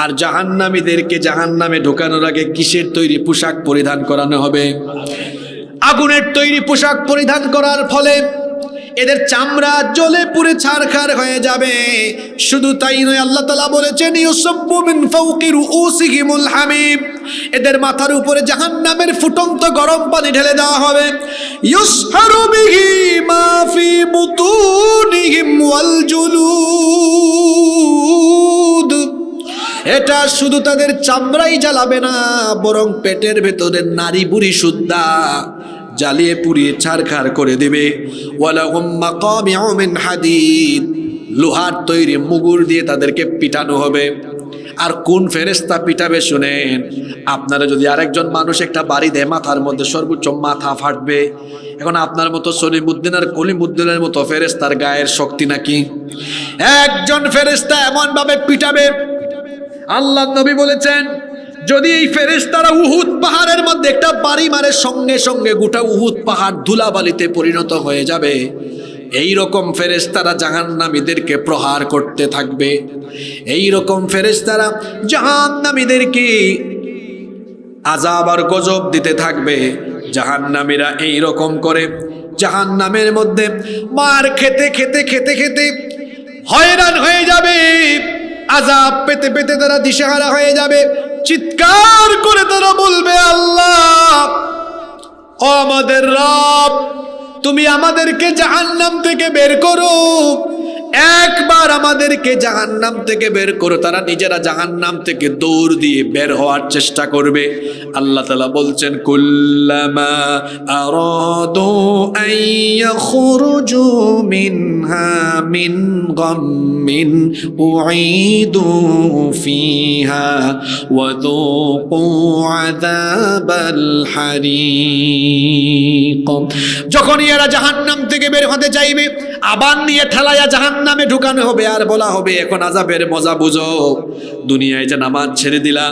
আর জাহান্নামীদেরকে জাহান্নামে ঢোকানোর আগে কিসের তৈরি পোশাক পরিধান করানো হবে? আগুনের তৈরি পোশাক পরিধান করার ফলে এদের চামড়া জ্বলে পুড়ে ছারখার হয়ে যাবে। শুধু তাই নয়, আল্লাহ তাআলা বলেছেন ইউসাব্বু মিন ফাওকি রুউসিহিমুল হামিম, এদের মাথার উপরে জাহান্নামের ফুটন্ত গরম পানি ঢেলে দেওয়া হবে। ইউসহারু বিহি মা ফি বুতুনিহিম ওয়াল জুলুদ। এটা শুধু তাদের চামড়াই জ্বালাবে না, বরং পেটের ভেতরের নারী বুড়ি সুদ্ধা জ্বালিয়ে পুড়িয়ে ছারখার করে দেবে। ওয়ালাহুম মাকামিউ মিন হাদিদ, লোহার তৈরি মুগুর দিয়ে তাদেরকে পিটানো হবে। আর কোন ফেরেশতা পিটাবে শুনেন। আপনারা যদি আরেকজন মানুষ একটা বাড়ি দেয়, মাথার মধ্যে সর্বোচ্চ মাথা ফাটবে। এখন আপনার মতো সলিমুদ্দিন আর কলিমুদ্দিনের মতো ফেরেশতার গায়ের শক্তি নাকি? একজন ফেরেশতা এমন ভাবে পিটাবে, আল্লাহ নবী বলেছেন যদি এই ফেরেশতারা উহুদ পাহাড়ের মধ্যে একটা বাড়ি মারে, সঙ্গে সঙ্গে গোটা উহুদ পাহাড় ধুলাবালিতে পরিণত হয়ে যাবে। এই রকম ফেরেশতারা জাহান্নামীদেরকে প্রহার করতে থাকবে। এই রকম ফেরেশতারা জাহান্নামীদেরকে আযাব আর গজব দিতে থাকবে। জাহান্নামীরা এই রকম করে জাহান্নামের মধ্যে মার খেতে খেতে খেতে খেতে হয়রান হয়ে যাবে। আযাব পেতে পেতে তারা দিশেহারা হয়ে যাবে। চিৎকার করে তারা বলবে, আল্লাহ ও আমাদের রব, তুমি আমাদেরকে জাহান্নাম থেকে বের করো, একবার আমাদেরকে জাহান্নাম থেকে বের করো। তারা নিজেরা জাহান্নাম থেকে দৌড় দিয়ে বের হওয়ার চেষ্টা করবে। আল্লাহ তাআলা বলছেন কুল্লামা আরাদু আন ইয়াখরুজু মিনহা মিন গাম্মিন উঈদু ফিহা ওয়া যুকু আযাবাল হারিক। যখন এরা জাহান্নাম থেকে বের হতে চাইবে, আবার নিয়ে ঠেলায়া জাহান্নামে ঢুকানো হবে আর বলা হবে এখন আযাবের মজা বুঝো। দুনিয়ায় যে নামাজ ছেড়ে দিলা,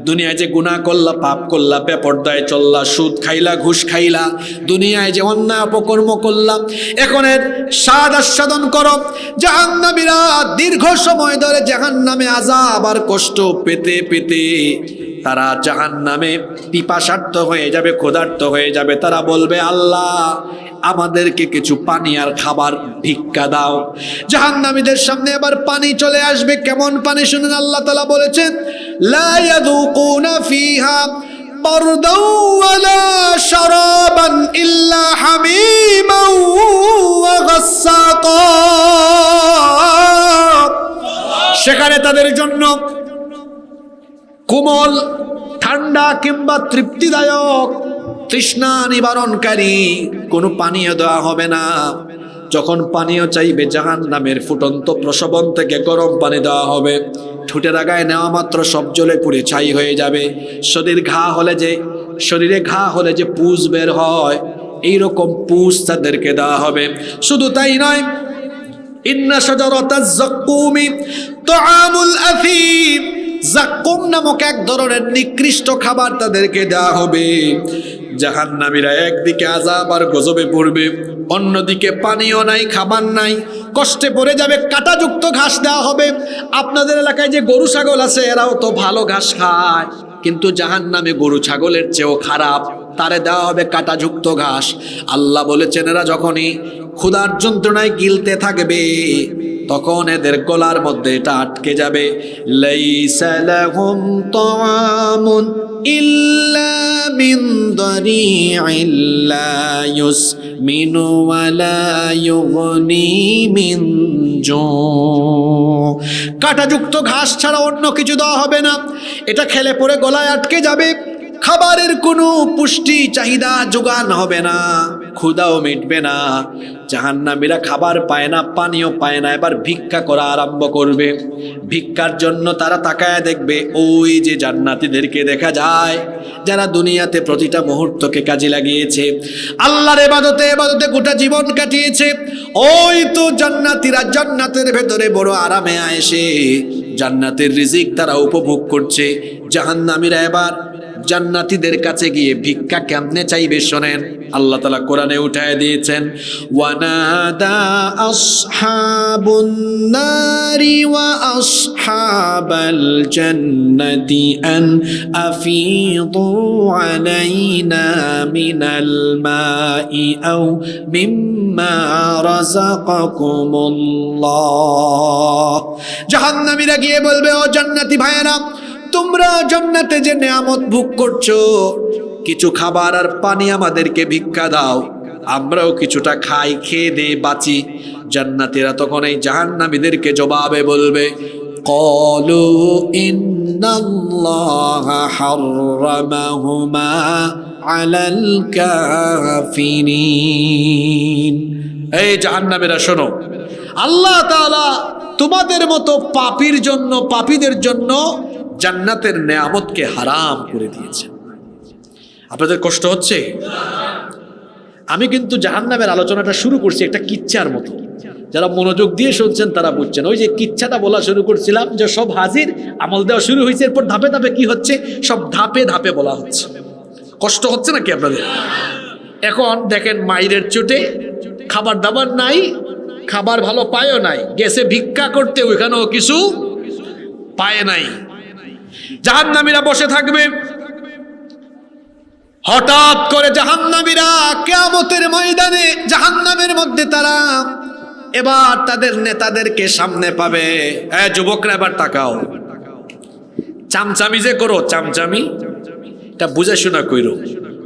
দুনিয়ায় যে গুনাহ করলা, পাপ করলা, বেপরদায় চললা, সুদ খাইলা, ঘুষ খাইলা, দুনিয়ায় যে অন্যায় অপকর্ম করলা, এখন এর স্বাদ আস্বাদন করো। জাহান্নামীরা দীর্ঘ সময় ধরে জাহান্নামে আযাব আর কষ্ট পেতে পেতে তারা জাহান্নামে পিপাসার্থ হয়ে যাবে, ক্ষুধার্ত হয়ে যাবে। তারা বলবে, আল্লাহ আমাদেরকে কিছু পানি আর খাবার ভিক্ষা দাও। জাহান্নামীদের সামনে আবার পানি চলে আসবে। কেমন পানি শুনুন, আল্লাহ তাআলা বলেছেন লা ইয়াযুকুনা ফিহা বারদাও ওয়ালা শারাবান ইল্লা হামিমান ওয়া গাসসাকা। সেখানে তাদের জন্য কোমল, ঠান্ডা কিংবা তৃপ্তিদায়ক, তৃষ্ণা নিবারণকারী কোনো পানীয় দেওয়া হবে না। যখন পানীয় চাইবে, জাহান্নামের ফুটন্ত প্রসবন থেকে গরম পানি দেওয়া হবে। ঠোঁটের আগায় নেওয়া মাত্র সব জ্বলে পুড়ে ছাই হয়ে যাবে। শরীরে ঘা হলে যে পুষ বের হয়, এইরকম পুষ তাদেরকে দেওয়া হবে। শুধু তাই নয়, ইন্না শাজারাতাজ যাক্কুমি তুআমুল আফিম, যাক্কুম নামক এক ধরনের নিকৃষ্ট খাবার তাদেরকে দেওয়া হবে। জাহান্নামীরা একদিকে আযাব আর গজবে পড়বে, অন্যদিকে পানিও নাই, খাবার নাই, কষ্টে পড়ে যাবে। কাঁটাযুক্ত ঘাস দেওয়া হবে। আপনাদের এলাকায় যে গরু ছাগল আছে, এরাও তো ভালো ঘাস খায়, কিন্তু জাহান্নামে গরু ছাগলের চেয়েও খারাপ, তারে দেওয়া হবে কাঁটাযুক্ত ঘাস। আল্লাহ বলেছেন এরা যখনই ক্ষুধার যন্ত্রণায় গিলতে থাকবে, তখন এদের গলার মধ্যে এটা আটকে যাবে। লাইসা লাহুম তাআমুন ইল্লা মিন দারি'in লা ইউসমিনু ওয়া লা ইউগনি মিন জু। কাঁটাযুক্ত ঘাস ছাড়া অন্য কিছু দেওয়া হবে না, এটা খেলে পরে গলায় আটকে যাবে, খাবারের কোনো পুষ্টি চাহিদা যোগান হবে না, ক্ষুধাও মিটবে না। জাহান্নামীরা খাবার পায় না, পানিও পায় না, এবার ভিক্ষা করা আরম্ভ করবে। ভিক্ষার জন্য তারা তাকায় দেখবে ওই যে জান্নাতীদেরকে দেখা যায় যারা দুনিয়াতে প্রতিটা মুহূর্তকে কাজে লাগিয়েছে, আল্লাহর ইবাদতে গোটা জীবন কাটিয়েছে। ওই তো জান্নাতীরা জান্নাতের ভেতরে বড় আরামে আয়েশে জান্নাতের রিজিক তারা উপভোগ করছে। জাহান্নামীরা এবার জান্নাতীদের কাছে গিয়ে ভিক্ষা কেমনে চাইবে শোনেন, আল্লাহ তাআলা কোরআনে উঠায় দিয়েছেন, ওয়ানাদা আসহাবুন নারি ওয়া আসহাবাল জান্নাতি আন আফিদু আলাইনা মিনাল মাই আও মিম্মা রাযাকাকুমুল্লাহ। জাহান্নামীরা গিয়ে বলবে, ও জান্নাতি ভাইয়েরা, তোমরা জান্নাতে যে নেয়ামত ভোগ করছো, কিছু খাবার আর পানি আমাদেরকে ভিক্ষা দাও, আমরাও কিছুটা খাই, খেয়ে দে বাঁচি। জান্নাতীরা তখন এই জাহান্নামীদেরকে জবাবে বলবে, ক্বালু ইন্নাল্লাহা হাররামাহুমা আলাল কাফিরিন। এই জাহান্নামীরা শোনো, আল্লাহ তাআলা তোমাদের মতো পাপীদের জন্য জান্নাতের নেয়ামতকে হারাম করে দিয়েছেন। আপনাদের কষ্ট হচ্ছে? আমি কিন্তু জাহান্নামের আলোচনাটা শুরু করছি একটা কিচ্ছার মতো, যারা মনোযোগ দিয়ে শুনছেন তারা বুঝছেন। ওই যে কিচ্ছাটা বলা শুরু করছিলাম যে সব হাজির, আমল দেওয়া শুরু হয়েছে, এরপর ধাপে ধাপে কি হচ্ছে, সব ধাপে ধাপে বলা হচ্ছে। কষ্ট হচ্ছে নাকি আপনাদের? এখন দেখেন, মাইরের চোটে খাবার দাবার নাই, খাবার ভালো পায়ও নাই, গেছে ভিক্ষা করতে, ওইখানেও কিছু পায় নাই। জাহান্নামীরা বসে থাকবে। হঠাৎ করে জাহান্নামীরা কিয়ামতের ময়দানে জাহান্নামের মধ্যে তারা এবার তাদের নেতাদেরকে সামনে পাবে। যুবকরা এবার তাকাও, চামচামি যে করো, চামচামি এটা বুঝে শোনা কইরো।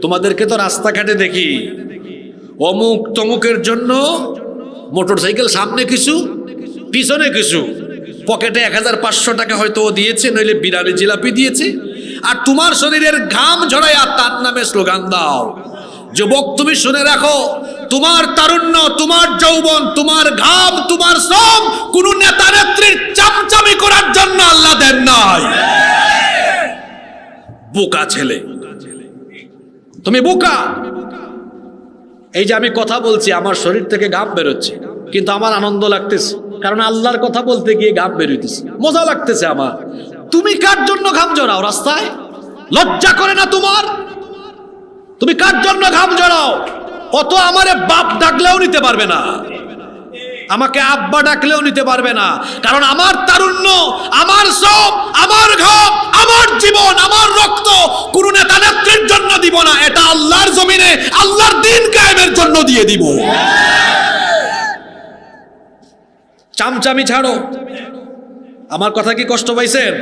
তোমাদেরকে তো রাস্তাঘাটে দেখি অমুক তমুকের জন্য মোটরসাইকেল সামনে কিছু পিছনে কিছু, পকেটে 1500 টাকা হয়তো ও দিয়েছে, নইলে বিরিয়ানি জিলাপি দিয়েছে, আর তোমার শরীরের ঘাম ঝরাইয়া তার নামে স্লোগান দাও। যুবক, তুমি শুনে রাখো, তোমার তারুণ্য, তোমার যৌবন, তোমার ঘাম, তোমার শ্রম কোন নেতা নেত্রীর চামচামি করার জন্য আল্লাহ দেন নাই। বোকা ছেলে, তুমি বোকা। এই যে আমি কথা বলছি, আমার শরীর থেকে ঘাম বেরোচ্ছে, কিন্তু আমার আনন্দ লাগতেছে, কারণ আল্লাহর কথা বলতে গিয়ে ঘাম বেরোইতেছে, মজা লাগতেছে আমার। তুমি কার জন্য ঘাম জড়াও রাস্তায়? লজ্জা করে না তোমার? তুমি কার জন্য ঘাম জড়াও? অত আমারে বাপ ডাকলেও নিতে পারবে না, আমাকে আব্বা ডাকলেও নিতে পারবে না, কারণ আমার তারুণ্য, আমার সব, আমার ঘাম, আমার জীবন, আমার রক্ত কোন নেতা নেত্রীর জন্য দিব না, এটা আল্লাহর জমিনে আল্লাহর দ্বীন কায়েমের জন্য দিয়ে দিব। চামচামি ছাড়ো। আমার কথা কি কষ্ট পাইছেন?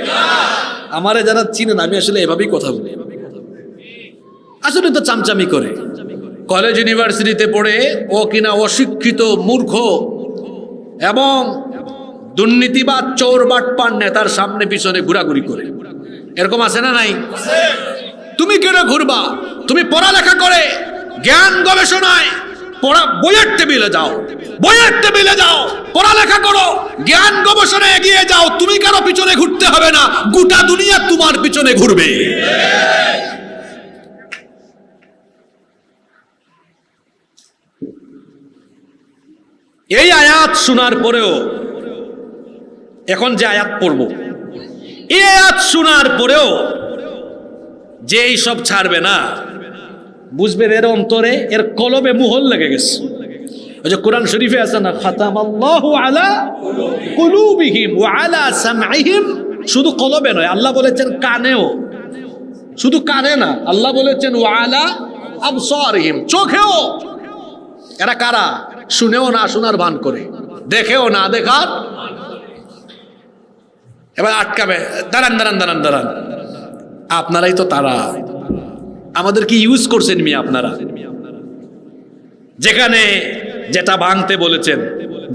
আমারে যারা চিনেন, আমি আসলে এভাবেই কথা বলি, আসলে তো চামচামি করে। কলেজ ইউনিভার্সিটিতে পড়ে ও কিনা অশিক্ষিত, মূর্খ এবং দুর্নীতিবাদ, চোর বাটপার নেতার সামনে পিছনে ঘোরাঘুরি করে, এরকম আছে না নাই? তুমি কেন ঘুরবা? তুমি পড়ালেখা করে জ্ঞান গবেষণায় বইয়ের টেবিলে যাও, বইয়ের টেবিলে যাও, পড়ালেখা করো, জ্ঞান গবেষণায় এগিয়ে যাও। তুমি কারো পিছনে ঘুরতে হবে না, গোটা দুনিয়া তোমার পিছনে ঘুরবে। এই আয়াত শোনার পরেও, এখন যে আয়াত পড়ব, এই আয়াত শোনার পরেও যে এই সব ছাড়বে না, বুঝবেন এর অন্তরে, এর কলবে মুহর লেগে গেছে। ওই যে কোরআন শরীফে আছে না, খাতামাল্লাহু আলা কুলুবিহিম ওয়া আলা সামঈহিম, শুধু কলবে নয়, আল্লাহ বলেছেন কানেও, শুধু কানে না, আল্লাহ বলেছেন ওয়া আলা আবসারিহিম, চোখেও। এরা কারা? শুনেও না শোনার ভান করে, দেখেও না দেখার। এবার আটকাবে, দাঁড়ান দাঁড়ান দাঁড়ান দাঁড়ান, আপনারাই তো তারা। আমাদেরকে ইউজ করছেন মিয়া আপনারা। যেখানে যেটা ভাঙতে বলেছেন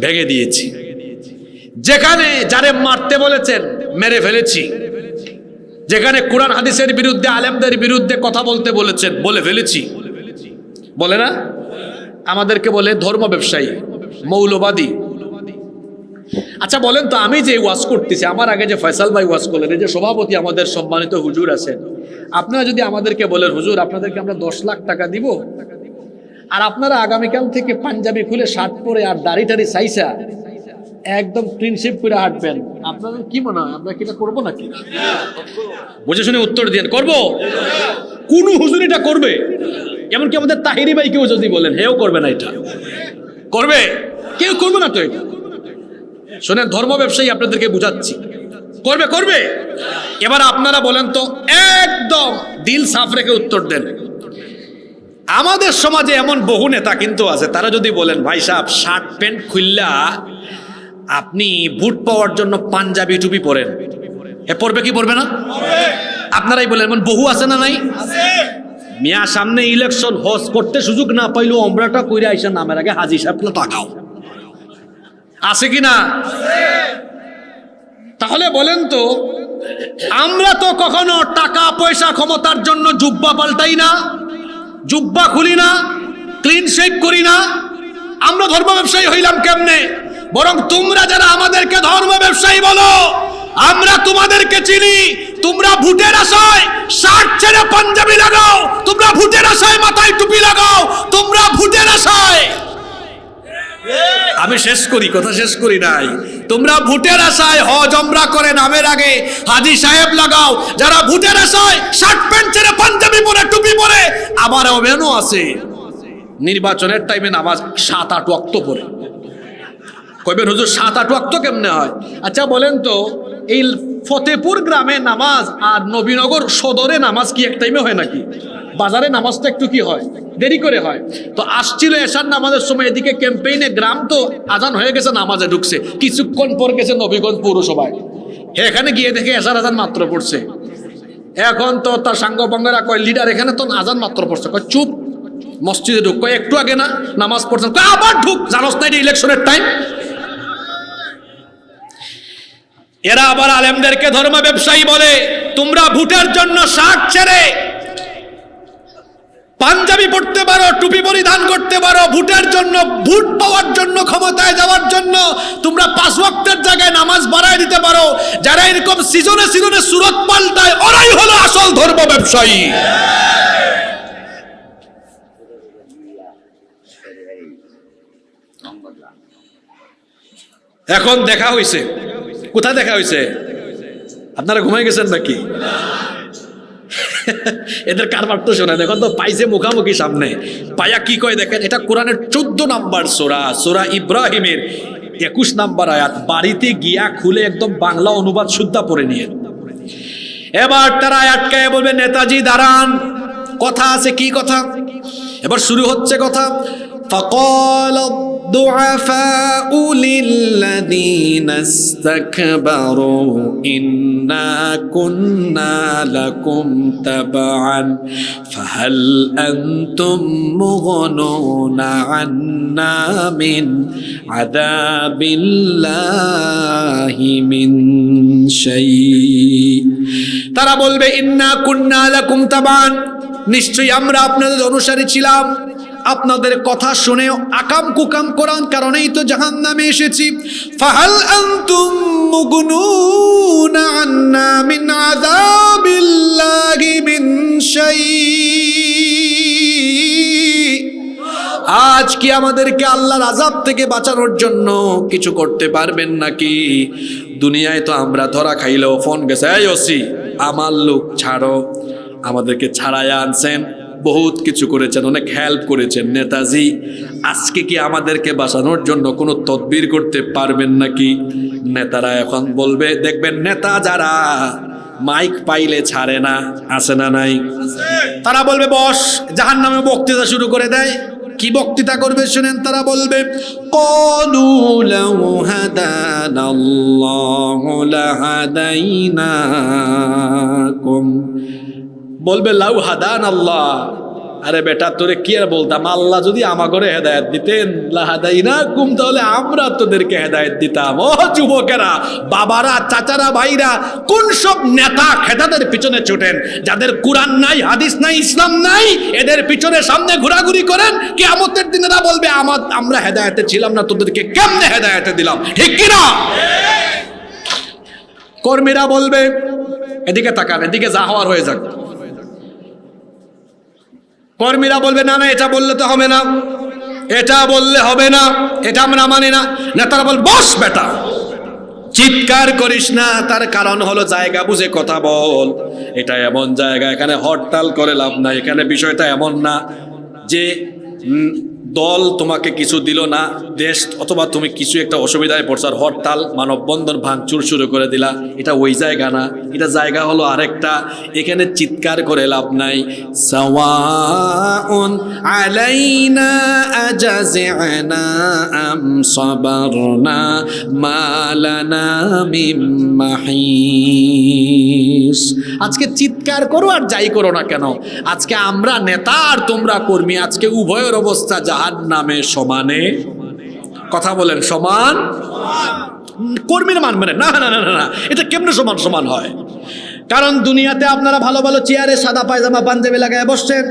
ভেঙে দিয়েছি, যেখানে যারে মারতে বলেছেন মেরে ফেলেছি, যেখানে কোরআন হাদিসের বিরুদ্ধে আলেমদের বিরুদ্ধে কথা বলতে বলেছেন বলে ফেলেছি। বলে না, আমাদেরকে বলে ধর্ম ব্যবসায়ী, মৌলবাদী। আচ্ছা বলেন তো, আমি যে ওয়াজ করতেছি, আমার আগে যে ফয়সাল ভাই ওয়াজ করলেন, এই যে সভাপতি আমাদের সম্মানিত হুজুর আছেন, আপনারা যদি আমাদেরকে বলেন হুজুর আপনাদেরকে আমরা 10 লাখ টাকা দিব, আর আপনারা আগামীকাল থেকে পাঞ্জাবি খুলে শার্ট পরে আর দাড়ি টাড়ি চাইছা একদম ক্লিন শেভ করে হাঁটবেন, আপনাদের কি মনে হয় আমরা কি এটা করবো নাকি? বুঝে শুনে উত্তর দিন, করবো? কোন হুজুর এটা করবে? এমনকি আমাদের তাহিরি ভাই কেউ যদি বলেন, হেও করবে না, এটা করবে? কেউ করবে না তো এটা। শোনেন, ধর্ম ব্যবসায়ী আপনাদেরকে বুঝাচ্ছি, করবে করবে। এবার আপনারা বলেন তো, একদম দিল সাফ রেখে উত্তর দেন। আমাদের সমাজে এমন বহু নেতা কিন্তু আছে, তারা যদি বলেন ভাই সাহেব শার্ট প্যান্ট খুললা আপনি ভোট পাওয়ার জন্য পাঞ্জাবি টুপি পরেন, এ পড়বে কি পড়বে না? আপনারাই বলেন, এমন বহু আছে না নাই? মিয়া সামনে ইলেকশন, হজ করতে সুযোগ না পাইলেও আমরাটা কইরা আইসা নামের আগে হাজি সাহেব তাকাও, আছে কি না? তাহলে বলেন তো, আমরা তো কখনো টাকা পয়সা ক্ষমতার জন্য জুব্বা পাল্টাই না, জুব্বা খুলি না, ক্লিন শেভ করি না। আমরা ধর্ম ব্যবসায়ী হইলাম কেমনে? বরং তোমরা যারা আমাদেরকে ধর্ম ব্যবসায়ী বলো, আমরা তোমাদেরকে চিনি। তোমরা ভোটের আশায় শার্ট ছেড়ে পাঞ্জাবি লাগাও, তোমরা ভোটের আশায় মাথায় টুপি লাগাও, তোমরা ভোটের আশায়, আমি শেষ করি, কথা শেষ করি নাই। তোমরা ভোটের আশায় হজ ওমরা করে নামের আগে হাজি সাহেব লাগাও, যারা ভোটের আশায় শার্ট প্যান্ট ছেড়ে পাঞ্জাবি পরে টুপি পরে, আবার ওভেনও আছে নির্বাচনের টাইমে নামাজ 7-8 ওয়াক্ত পড়ে। কইবেন হুজুর 7-8 ওয়াক্ত কেমনে হয়? আচ্ছা বলেন তো, এই ফতেপুর গ্রামে নামাজ আর নবীনগর সদরে নামাজ কি এক টাইমে হয় নাকি? বাজারে নামাজটা একটু কি হয়, দেরি করে হয়। তো আসছিল এশার নামাজের সময়, এদিকে ক্যাম্পেইনে গ্রাম তো আজান হয়ে গেছে, নামাজে ঢুকছে, কিছুক্ষণ পর গেছে নবীগঞ্জ পৌরসভায়, এখানে গিয়ে দেখে এশার আজান মাত্র পড়ছে। এখন তো তার সাঙ্গপাঙ্গরা কয়, লিডার এখানে তো আজান মাত্র পড়ছে, কয় চুপ, মসজিদে ঢুক, কয় একটু আগে না নামাজ পড়ছেন, কয় আবার ঢুক, জানোস না এটা ইলেকশনের টাইম। এরা আবার আলেমদেরকে ধর্ম ব্যবসায়ী বলে। তোমরা ভোটের জন্য শার্ট ছেড়ে পাঞ্জাবি পড়তে পারো, টুপি পরিধান করতে পারো, ভোটের জন্য, ভোট পাওয়ার জন্য, ক্ষমতায় যাওয়ার জন্য তোমরা 5 ওয়াক্তের জায়গায় নামাজ বাড়ায় দিতে পারো। যারা এরকম সিজনে সিজনে সুরত পাল্টায়, ওরাই হলো আসল ধর্ম ব্যবসায়ী। এখন দেখা হইছে, কোথায় দেখা হইছে? আপনারা ঘুমাই গেছেন নাকি? এদের কারবার তো শোনা, দেখুন তো পাইছে মুখামুখি সামনে, পায়া কি কয় দেখেন। এটা কোরআনের 14 নাম্বার সূরা, সূরা ইব্রাহিমের 21 নাম্বার আয়াত। বাড়িতে গিয়া খুলে একদম বাংলা অনুবাদ শুদ্ধা পড়ে নিয়ে এবার তারা আটকায় বলবে, নেতাজি দাঁড়ান, কথা আছে। কি কথা? এবার শুরু হচ্ছে কথা। فقال الضعفاء للذين استكبروا إنا كنا لكم تبعا فهل أنتم مغنون عنا من عذاب الله من شيء। তারা বলবে, ইন্না কুন্না লাকুম তাবান, নিশ্চয়ই আমরা আপনাদের অনুসারী ছিলাম, আপনাদের কথা শুনে আকাম কুকাম কোরআন কারণেই তো জাহান্নামে এসেছি। ফাহাল আনতুম মুগনুনা আন্না মিন আযাবিল্লাহি মিন শাই। আজ কি আমাদেরকে আল্লাহর আযাব থেকে বাঁচানোর জন্য কিছু করতে পারবেন নাকি? দুনিয়ায় তো আমরা ধরা খাইলেও ফোন গেছে, এই ওসি আমার লোক ছাড়ো, আমাদেরকে ছাড়াইয়া আনছেন, বহুত কিছু করেছেন, অনেক হেল্প করেছেন। নেতাজি আজকে কি আমাদেরকে বাঁচানোর জন্য কোনো তদবির করতে পারবেন নাকি? নেতারা এখন বলবে, দেখবেন নেতা যারা মাইক পাইলে ছাড়ে না, আছে না নাই? তারা বলবে বস, জাহান্নামে বক্তৃতা শুরু করে দেয়। কি বক্তৃতা করবে শুনেন, তারা বলবে, ক্বালু লাউ হাদানাল্লাহু লাহাদাইনাকুম। বলবে লাউ হাদান আল্লাহ, আরে বেটা তোরে কি আর বলতাম, আল্লাহ যদি আমাগরে হেদায়েত দিতেন লাহাদাইনাকুম, তাহলে আমরা তোদেরকে হেদায়েত দিতাম। ও যুবকেরা, বাবারা, চাচারা, ভাইরা, কোন সব নেতা খেতাদের পিছনে ছুটেন যাদের কুরআন নাই, হাদিস নাই, ইসলাম নাই, এদের পিছনে সামনে ঘোরাঘুরি করেন। কিয়ামতের দিন এরা বলবে আমরা হেদায়েতে ছিলাম না, তোদেরকে কেমনে হেদায়েতে দিলাম, ঠিক কি না? কর্মীরা বলবে এদিকে তাকান, এদিকে যা হওয়ার হয়ে যাক। কর্মীরা বলবে না না, এটা বললে তো হবে না, এটা বললে হবে না, এটা আমরা মানি না। নেতারা বল বস বেটা, চিৎকার করিস না, তার কারণ হলো জায়গা বুঝে কথা বল। এটা এমন জায়গা, এখানে হরতাল করে লাভ নাই। এখানে বিষয়টা এমন না যে দল তোমাকে কিছু দিল না, দেশ অথবা তুমি কিছু একটা অসুবিধায় পড়ছো আর হরতাল মানববন্ধন ভাঙচুর শুরু করে দিলা, এটা ওই জায়গা না। এটা জায়গা হলো আরেকটা, এখানে চিৎকার করে লাভ নাই। সাওয়াউন আলাইনা আজাযনা আম সাবারনা মা লানা মিন মাহিস। আজকে চিৎকার করো আর যাই করো না কেন, আজকে আমরা নেতা আর তোমরা কর্মী, আজকে উভয়ের অবস্থা জাহান্নামে সমানে। কথা বলেন সমান? কর্মীরা মানবে না, না না না, এটা কেমনে সমান সমান হয়? কারণ দুনিয়াতে আপনারা ভালো ভালো চেয়ারে সাদা পায়জামা পাঞ্জাবি লাগায় বসছেন,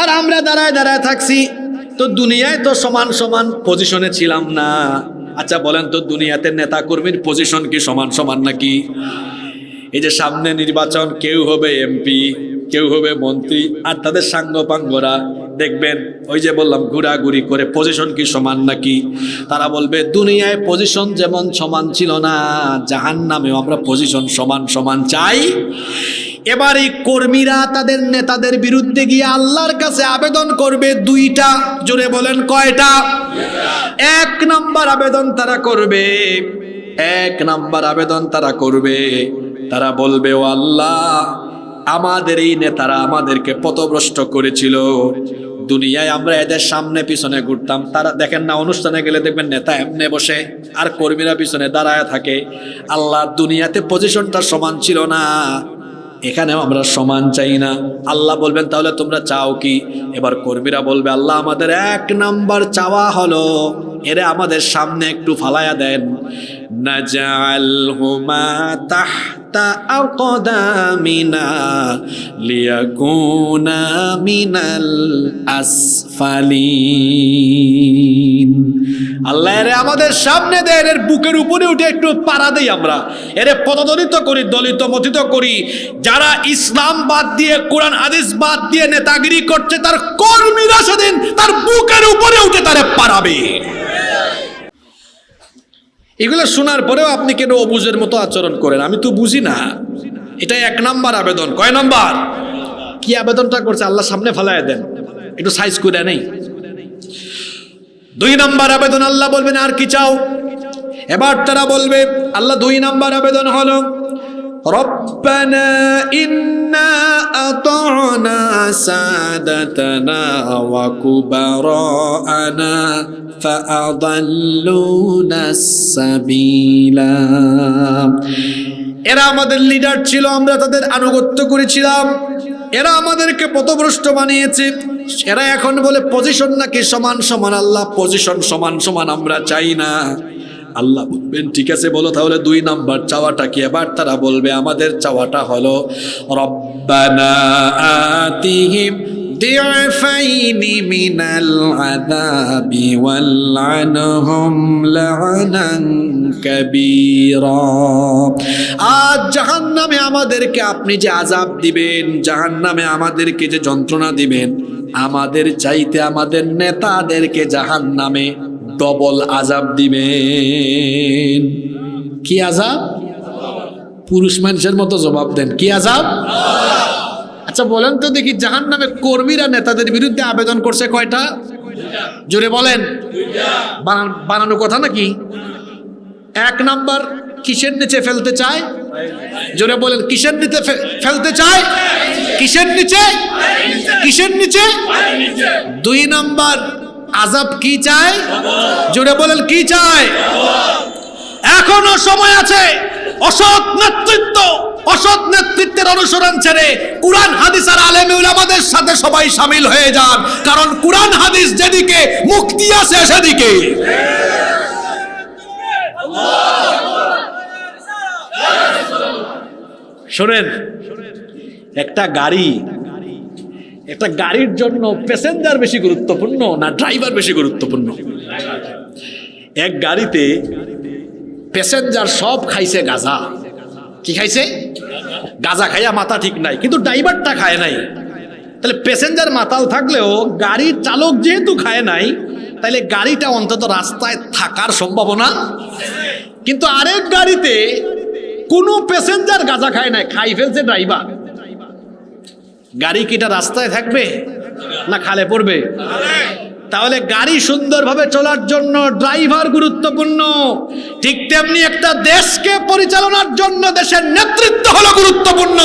আর আমরা দাঁড়ায় দাঁড়ায় থাকছি। তো দুনিয়ায় তো সমান সমান পজিশনে ছিলাম না। আচ্ছা বলেন তো, দুনিয়াতে নেতা কর্মীর পজিশন কি সমান সমান নাকি? এই যে সামনে নির্বাচন, কেউ হবে এমপি, কেউ হবে মন্ত্রী, আর তাদের সাঙ্গপাঙ্গরা দেখবেন ওই যে বললাম ঘোরাঘুরি করে, পজিশন কি সমান নাকি? তারা বলবে দুনিয়ায় পজিশন যেমন সমান ছিল না, জাহান্নামেও আমরা পজিশন সমান সমান চাই। এবার এই কর্মীরা তাদের নেতাদের বিরুদ্ধে গিয়ে আল্লাহর কাছে আবেদন করবে দুইটা। জোরে বলেন কয়টা? এক নাম্বার আবেদন তারা করবে, এক নাম্বার আবেদন তারা করবে, তারা বলবে ও আল্লাহ, আমাদের এই নেতারা আমাদেরকে পথভ্রষ্ট করেছিল। দুনিয়ায় আমরা এদের সামনে পিছনে ঘুরতাম, তারা দেখেন না অনুষ্ঠানে গেলে দেখবেন নেতা এমনে বসে আর কর্মীরা পিছনে দাঁড়ায় থাকে। আল্লাহ, দুনিয়াতে পজিশনটা সমান ছিল না, এখানেও আমরা সমান চাই না। আল্লাহ বলবেন তাহলে তোমরা চাও কি? এবার কর্মীরা বলবে আল্লাহ, আমাদের এক নাম্বার চাওয়া হলো এরে আমাদের সামনে একটু ফালায়া দেন। নাজালহুমা তাহতা আকদামিনা লিয়াকুনা মিনাল আসফালিন। আল্লাহ এরে আমাদের সামনে দেন, এর বুকের উপরে উঠে একটু পাড়া দেই, আমরা এরে পদদলিত করি, দলিত মথিত করি। যারা ইসলাম বাদ দিয়ে, কোরআন হাদিস বাদ দিয়ে নেতাগিরি করছে, তার কর্মীরা সেদিন তার বুকের উপরে উঠে তারে পাড়াবে। এগুলো শোনার পরেও আপনি কেন অবুঝের মতো আচরণ করেন? আমি তো বুঝি না। এটা এক নাম্বার আবেদন। কয় নাম্বার? কি আবেদনটা করছে? আল্লাহ সামনে ফেলায় দেন, একটু সাইজ করে নেই। দুই নাম্বার আবেদন, আল্লাহ বলবেন আর কি চাও? এবার তারা বলবে আল্লাহ, দুই নাম্বার আবেদন হলো রব্বানা ইন্না আতা'না সাদাতানা ওয়া কুবারানা ফাআদাল্লুনা সাবিলা। এরা আমাদের লিডার ছিল, আমরা তাদের আনুগত্য করেছিলাম, এরা আমাদেরকে পথভ্রষ্ট বানিয়েছে। এরা এখন বলে পজিশন নাকি সমান সমান। আল্লাহ, পজিশন সমান সমান আমরা চাই না। আল্লাহ বলবেন ঠিক আছে, বলো তাহলে দুই নাম্বার চাওয়াটা কি? এবার তারা বলবে আমাদের চাওয়াটা হলো রব্বানা আতিহিম দি'ফাইনি মিনাল আযাবি ওয়ালআনহুম লা'নান কাবীরা। আজ জাহান্নামে আমাদেরকে আপনি যে আযাব দিবেন, জাহান্নামে আমাদেরকে যে যন্ত্রণা দিবেন, আমাদের চাইতে আমাদের নেতাদেরকে জাহান্নামে ডবল আযাব দিবেন। কি আযাব? পুরুষ মানুষের মতো জবাব দেন, কি আযাব? আচ্ছা বলেন তো দেখি, জাহান্নামে কর্মীরা নেতাদের বিরুদ্ধে আবেদন করছে কয়টা? জোরে বলেন। বানানো কথা নাকি? এক নাম্বার কিসের নিচে ফেলতে চায়? জোরে বলেন, কিসের নিচে ফেলতে চায়? কিসের নিচে? কিসের নিচে? দুই নাম্বার আযাব কি চায়? জোরে বলেন, কি চায়? এখনো সময় আছে। অসৎ নেতৃত্ব, অসৎ নেতৃত্বের অনুসরণ ছেড়ে কুরআন হাদিস আর আলেম উলামাদের সাথে সবাই শামিল হয়ে যান, কারণ কুরআন হাদিস যেদিকে মুক্তি আছে সেদিকে। শোনেন, একটা গাড়ির জন্য প্যাসেঞ্জার বেশি গুরুত্বপূর্ণ না ড্রাইভার বেশি গুরুত্বপূর্ণ? এক গাড়িতে প্যাসেঞ্জার সব খাইছে গাঁজা। কি খাইছে? গাঁজা খাইয়া মাথা ঠিক নাই, কিন্তু ড্রাইভারটা খায় নাই। তাহলে প্যাসেঞ্জার মাতাল থাকলেও গাড়ির চালক যেহেতু খায় নাই, তাহলে গাড়িটা অন্তত রাস্তায় থাকার সম্ভাবনা। কিন্তু আরেক গাড়িতে কোনো প্যাসেঞ্জার গাঁজা খায় নাই, খাই ফেলছে ড্রাইভার। গাড়ি কিটা রাস্তায় থাকবে না খালে পড়বে? তাহলে গাড়ি সুন্দরভাবে চলার জন্য ড্রাইভার গুরুত্বপূর্ণ। ঠিক তেমনি একটা দেশকে পরিচালনার জন্য দেশের নেতৃত্ব হলো গুরুত্বপূর্ণ।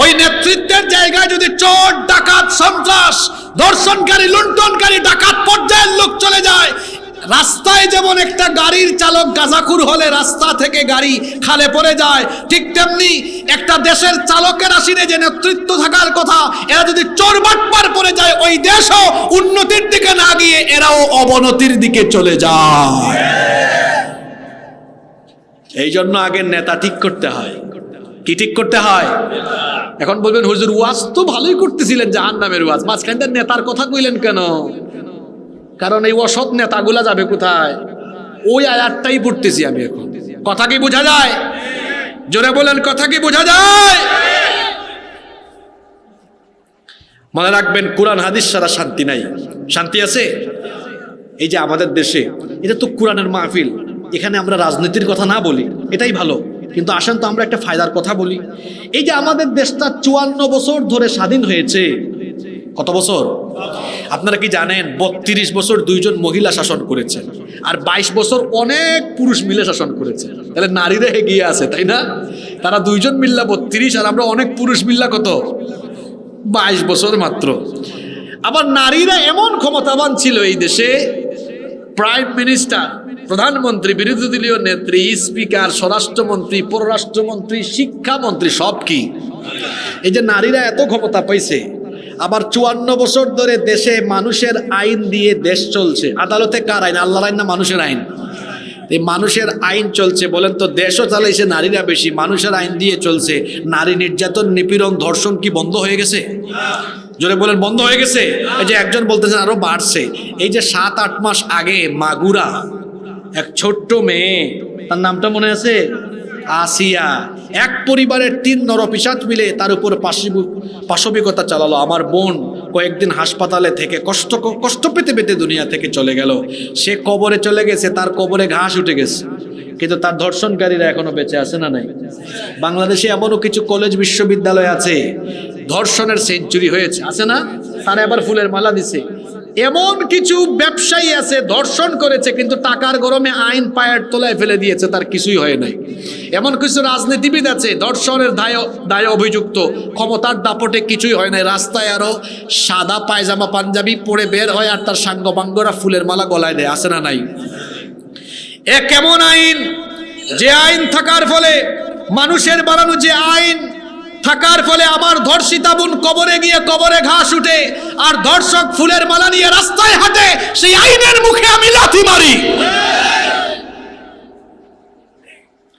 ওই নেতৃত্বের জায়গায় যদি চোর, ডাকাত, সন্ত্রাস, ধর্ষণকারী, লুণ্ঠনকারী, ডাকাত পর্যায়ের লোক চলে যায়, রাস্তায় যেমন একটা গাড়ির চালক গাঁজাখুর হলে রাস্তা থেকে গাড়ি খালে পড়ে যায়, ঠিক তেমনি একটা দেশের চালকের আসিনে যে নেতৃত্ব থাকার কথা, এরা যদি চোর বাটপার পড়ে যায়, ওই দেশও উন্নতির দিকে না গিয়ে এরাও অবনতির দিকে চলে যায়। এই জন্য আগে নেতা ঠিক করতে হয়। কি ঠিক করতে হয়? এখন বলবেন হুজুর ওয়াজ তো ভালোই করতেছিলেন, জাহান্নামের ওয়াজ, মাঝখানটা নেতার কথা কইলেন কেন? কারণ এই অসৎ নেতাগুলা যাবে কোথায়? ওই আয়াতটাই পড়তেছি আমি এখন। কথা কি বোঝা যায়? জোরে বলেন, কথা কি বোঝা যায়? মনে রাখবেন, কোরআন হাদিস ছাড়া শান্তি নাই। শান্তি আছে? এই যে আমাদের দেশে, এটা তো কোরআনের মাহফিল, এখানে আমরা রাজনীতির কথা না বলি, এটাই ভালো। কিন্তু আসেন তো আমরা একটা ফায়দার কথা বলি। এই যে আমাদের দেশটা 54 বছর ধরে স্বাধীন হয়েছে। কত বছর? আপনারা কি জানেন 32 বছর 2 জন মহিলা শাসন করেছেন, আর 22 বছর অনেক পুরুষ মিলে শাসন করেছে। তাহলে নারীরা এগিয়ে আছে, তাই না? তারা 2 জন মিল্লা 32, আর আমরা অনেক পুরুষ মিল্লা কত? 22 বছর মাত্র। আবার নারীরা এমন ক্ষমতাবান ছিল এই দেশে, প্রাইম মিনিস্টার, প্রধানমন্ত্রী, বিরোধী দলীয় নেত্রী, স্পিকার, স্বরাষ্ট্রমন্ত্রী, পররাষ্ট্রমন্ত্রী, শিক্ষামন্ত্রী, সব কি? এই যে নারীরা এত ক্ষমতা পাইছে। আবার 54 বছর ধরে দেশে মানুষের আইন দিয়ে দেশ চলছে। আদালতে কার আইন? আল্লাহর আইন না মানুষের আইন? এই মানুষের আইন চলছে। বলেন তো, দেশও চালাইছে নারীরা বেশি, মানুষের আইন দিয়ে চলছে। নারী নির্যাতন, নিপীড়ন, ধর্ষণ কি বন্ধ হয়ে গেছে? জোরে বলেন, বন্ধ হয়ে গেছে? এই যে একজন বলতেছেন আরো বাড়ছে। এই যে 7-8 মাস আগে মাগুরা এক ছোট্ট মেয়ে, তার নামটা মনে আছে? আসিয়া, এক পরিবারের 3 নরপিশাচ মিলে তার উপর পাশবিকতা চালালো। আমার বোন কয়েকদিন হাসপাতালে থেকে কষ্ট পেতে পেতে দুনিয়া থেকে চলে গেল। সে কবরে চলে গেছে, তার কবরে ঘাস উঠে গেছে, কিন্তু তার ধর্ষণকারীরা এখনো বেঁচে আছে না নাই? বাংলাদেশে এমনও কিছু কলেজ, বিশ্ববিদ্যালয় আছে ধর্ষণের সেঞ্চুরি হয়েছে, আছে না? তারা এবার ফুলের মালা দিছে। এমন কিছু ব্যবসায়ী আছে ধর্ষণ করেছে, কিন্তু টাকার গরমে আইন পায়ের তলায় ফেলে দিয়েছে, তার কিছুই হয় নাই। এমন কিছু রাজনীতিবিদ আছে ধর্ষণের দায়ে অভিযুক্ত, ক্ষমতার দাপটে কিছুই হয় নাই। রাস্তায় আরো সাদা পায়জামা পাঞ্জাবি পরে বের হয়, আর তার সাঙ্গপাঙ্গরা ফুলের মালা গলায় দেয়, আছে না নাই? এ কেমন আইন? যে আইন থাকার ফলে, মানুষের বানানো যে আইন থাকার ফলে আমার ধর্ষিতা বোন কবরে গিয়ে কবরে ঘাস উঠে, আর ধর্ষক ফুলের মালা নিয়ে রাস্তায় হাঁটে, সেই আইনের মুখে আমি লাথি মারি।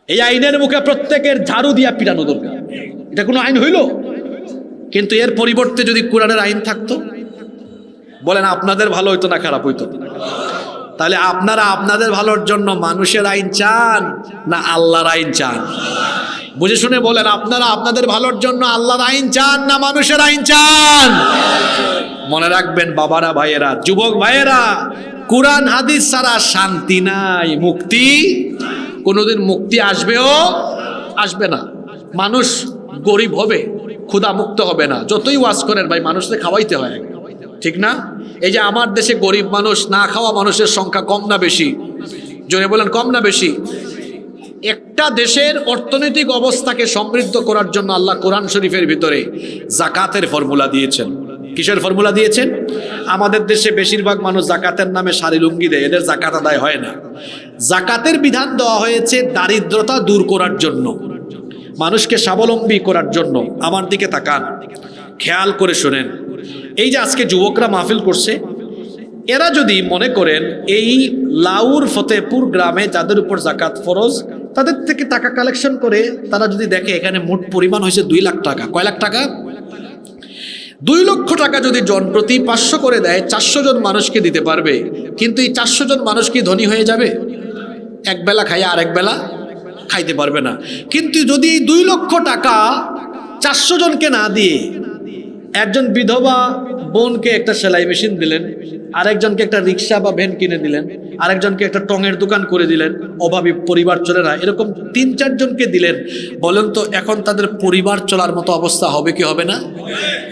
এই আইনের মুখে প্রত্যেকের ঝাড়ু দিয়া পিটানো দরকার। এটা কোনো আইন হইল? কিন্তু এর পরিবর্তে যদি কোরআনের আইন থাকতো, বলেন আপনাদের ভালো হইতো না খারাপ হইতো? তাহলে আপনারা আপনাদের ভালোর জন্য মানুষের আইন চান না আল্লাহর আইন চান? বুঝে শুনে বলেন, আপনারা আপনাদের ভালোর জন্য আল্লাহর আইন চান না মানুষের আইন চান? মনে রাখবেন বাবারা, ভাইয়েরা, যুবক ভাইয়েরা, কোরআন হাদিস ছাড়া শান্তি নাই, মুক্তি কোনোদিন মুক্তি আসবেও আসবে না। মানুষ গরিব হবে, ক্ষুধা মুক্ত হবে না। যতই ওয়াজ করেন ভাই, মানুষকে খাওয়াইতে হয়, ঠিক না? এই যে আমার দেশে গরিব মানুষ, না খাওয়া মানুষের সংখ্যা কম না বেশি? জোরে বলেন, কম না বেশি? একটা দেশের অর্থনৈতিক অবস্থাকে সমৃদ্ধ করার জন্য আল্লাহ কোরআন শরীফের ভিতরে জাকাতের ফর্মুলা দিয়েছেন। কিসের ফর্মুলা দিয়েছেন? আমাদের দেশে বেশিরভাগ মানুষ জাকাতের নামে শাড়ি লুঙ্গি দেয়, এদের জাকাত আদায় হয় না। জাকাতের বিধান দেওয়া হয়েছে দারিদ্রতা দূর করার জন্য। মানুষকে স্বাবলম্বী করার জন্য। আমার দিকে তাকান, খেয়াল করে শোনেন। এই যে আজকে যুবকরা মাহফিল করছে, এরা যদি মনে করেন এই লাউর ফতেপুর গ্রামে যাদের উপর জাকাত ফরজ, তাদের থেকে টাকা কালেকশন করে তারা যদি দেখে এখানে মোট পরিমাণ হয়েছে 2 লাখ টাকা। কয় লাখ টাকা? 2 লক্ষ টাকা যদি জন প্রতি 500 করে দেয়, 400 জন মানুষকে দিতে পারবে। কিন্তু এই 400 জন মানুষ কি ধনী হয়ে যাবে? এক বেলা খাইয়া আরেক বেলা খাইতে পারবে না। কিন্তু যদি এই 2 লক্ষ টাকা 400 জনকে না দিয়ে একজন বিধবা বোনকে একটা সেলাই মেশিন দিলেন, আরেকজনকে একটা রিক্সা বা ভ্যান কিনে দিলেন, আরেকজনকে একটা টঙের দোকান করে দিলেন, অভাবী পরিবার চলে না, এরকম 3-4 জনকে দিলেন, বলেন তো এখন তাদের পরিবার চলার মতো অবস্থা হবে কি হবে না?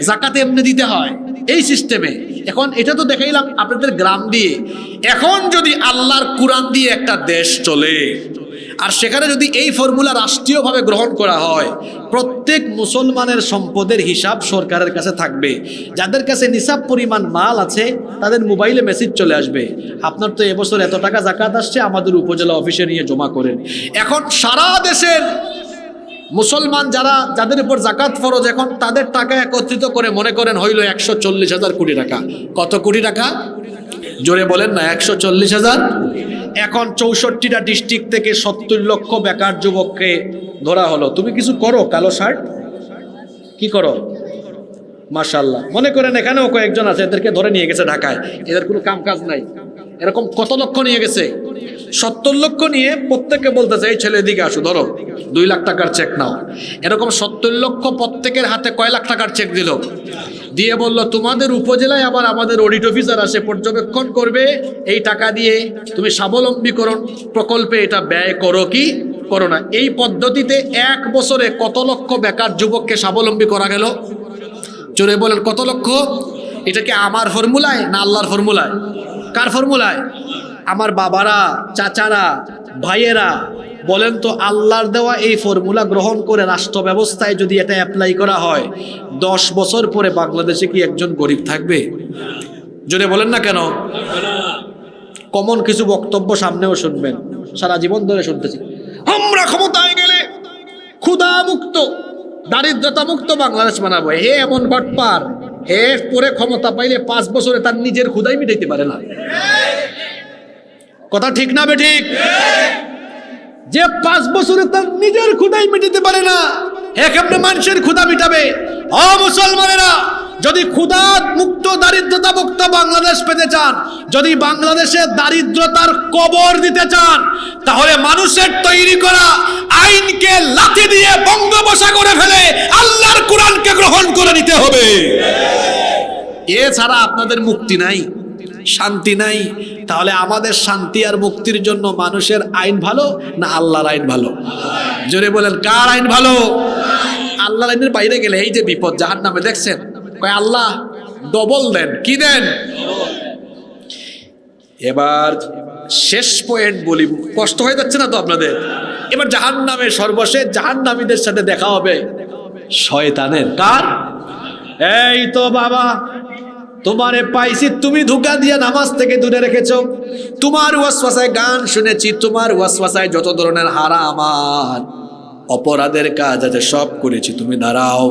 জাকাত এমনি দিতে হয় এই সিস্টেমে। এখন এটা তো দেখাইলাম আপনাদের গ্রাম দিয়ে। এখন যদি আল্লাহর কুরআন দিয়ে একটা দেশ চলে, আর সেখানে যদি এই ফর্মুলা রাষ্ট্রীয়ভাবে গ্রহণ করা হয়, প্রত্যেক মুসলমানের সম্পদের হিসাব সরকারের কাছে থাকবে। যাদের কাছে নিসাব পরিমাণ মাল আছে তাদের মোবাইলে মেসেজ চলে আসবে, আপনার তো এবছর এত টাকা জাকাত আসছে, আমাদের উপজেলা অফিসে নিয়ে জমা করেন। এখন সারা দেশের মুসলমান যাদের উপর জাকাত ফরজ, এখন তাদের টাকা একত্রিত করে মনে করেন হইল 140,000 কোটি টাকা। কত কোটি টাকা? জোরে বলেন না, 140,000। এখন 64টা ডিস্ট্রিক্ট থেকে 70 লক্ষ বেকার যুবককে ধরা হলো। তুমি কিছু করো, কালো শার্ট কি করো? মাশাআল্লাহ। মনে করেন এখানেও কয়েকজন আছে, এদেরকে ধরে নিয়ে গেছে ঢাকায়, এদের কোনো কাম কাজ নাই। এরকম কত লক্ষ নিয়ে গেছে? 70 লক্ষ নিয়ে প্রত্যেককে বলতেছে এই ছেলে এদিকে আসো, ধরো 2 লাখ টাকার চেক নাও। এরকম 70 লক্ষ প্রত্যেকের হাতে কয় লাখ টাকার চেক দিল, দিয়ে বলল তোমাদের উপজেলায় আবার আমাদের অডিট অফিসার আসে, পর্যবেক্ষণ করবে, এই টাকা দিয়ে তুমি স্বাবলম্বীকরণ প্রকল্পে এটা ব্যয় করো কি করো না। এই পদ্ধতিতে 1 বছরে কত লক্ষ বেকার যুবককে স্বাবলম্বী করা গেল? জোরে বলেন কত লক্ষ? এটা কি আমার ফর্মুলায় না আল্লাহর ফর্মুলায়? কার ফর্মুলায়? আমার বাবারা, চাচারা, ভাইয়েরা বলেন তো, আল্লাহর দেওয়া এই ফর্মুলা গ্রহণ করে রাষ্ট্র ব্যবস্থায় যদি এটা অ্যাপ্লাই করা হয়, 10 বছর পরে বাংলাদেশে কি একজন গরিব থাকবে? জোরে বলেন না কেন? কমন কিছু বক্তব্য সামনেও শুনবেন, সারা জীবন ধরে শুনতেছি, আমরা ক্ষমতায় গেলে ক্ষুধা মুক্ত দারিদ্রতা মুক্ত বাংলাদেশ বানাবো। হে এমন বাটপার, হে পরে ক্ষমতা পাইলে 5 বছরে তার নিজের ক্ষুধাই মিটাইতে পারে না। কথা ঠিক না বেঠিক? যে 5 বছরে তার নিজের ক্ষুধাই মিটাতে পারে না, হে কেমনে মানুষের ক্ষুধা মিটাবে? ও মুসলমানেরা, যদি ক্ষুধা মুক্ত দারিদ্রতা মুক্ত বাংলাদেশ পেতে চান, যদি বাংলাদেশে দারিদ্রতার কবর দিতে চান, তাহলে মানুষের তৈরি করা আইনকে লাথি দিয়ে বঙ্গোপসাগরে ফেলে আল্লাহর কোরআনকে গ্রহণ করে নিতে হবে। এছাড়া আপনাদের মুক্তি নাই, শান্তি নাই। তাহলে আমাদের শান্তি আর মুক্তির জন্য মানুষের আইন ভালো না আল্লাহর আইন ভালো? জোরে বলেন কার আইন ভালো? আল্লাহর আইনের বাইরে গেলে এই যে বিপদ, জাহান্নামে দেখছেন, কয় আল্লাহ ডবল দেন। কি দেন? এবার শেষ পয়েন্ট বলি, কষ্ট হয়ে যাচ্ছে না তো আপনাদের? এবার জাহান্নামে সর্বশেষ জাহান্নামীদের সাথে দেখা হবে শয়তানের। কার? এই তো বাবা, তোমারে পাইছি, তুমি ধোঁকা দিয়ে নামাজ থেকে দূরে রেখেছো, তোমার ওয়াসওয়াসায় গান শুনেছি, তোমার ওয়াসওয়াসায় যত ধরনের হারাম আর অপরাধের কাজ আছে সব করেছি, তুমি দাঁড়াও।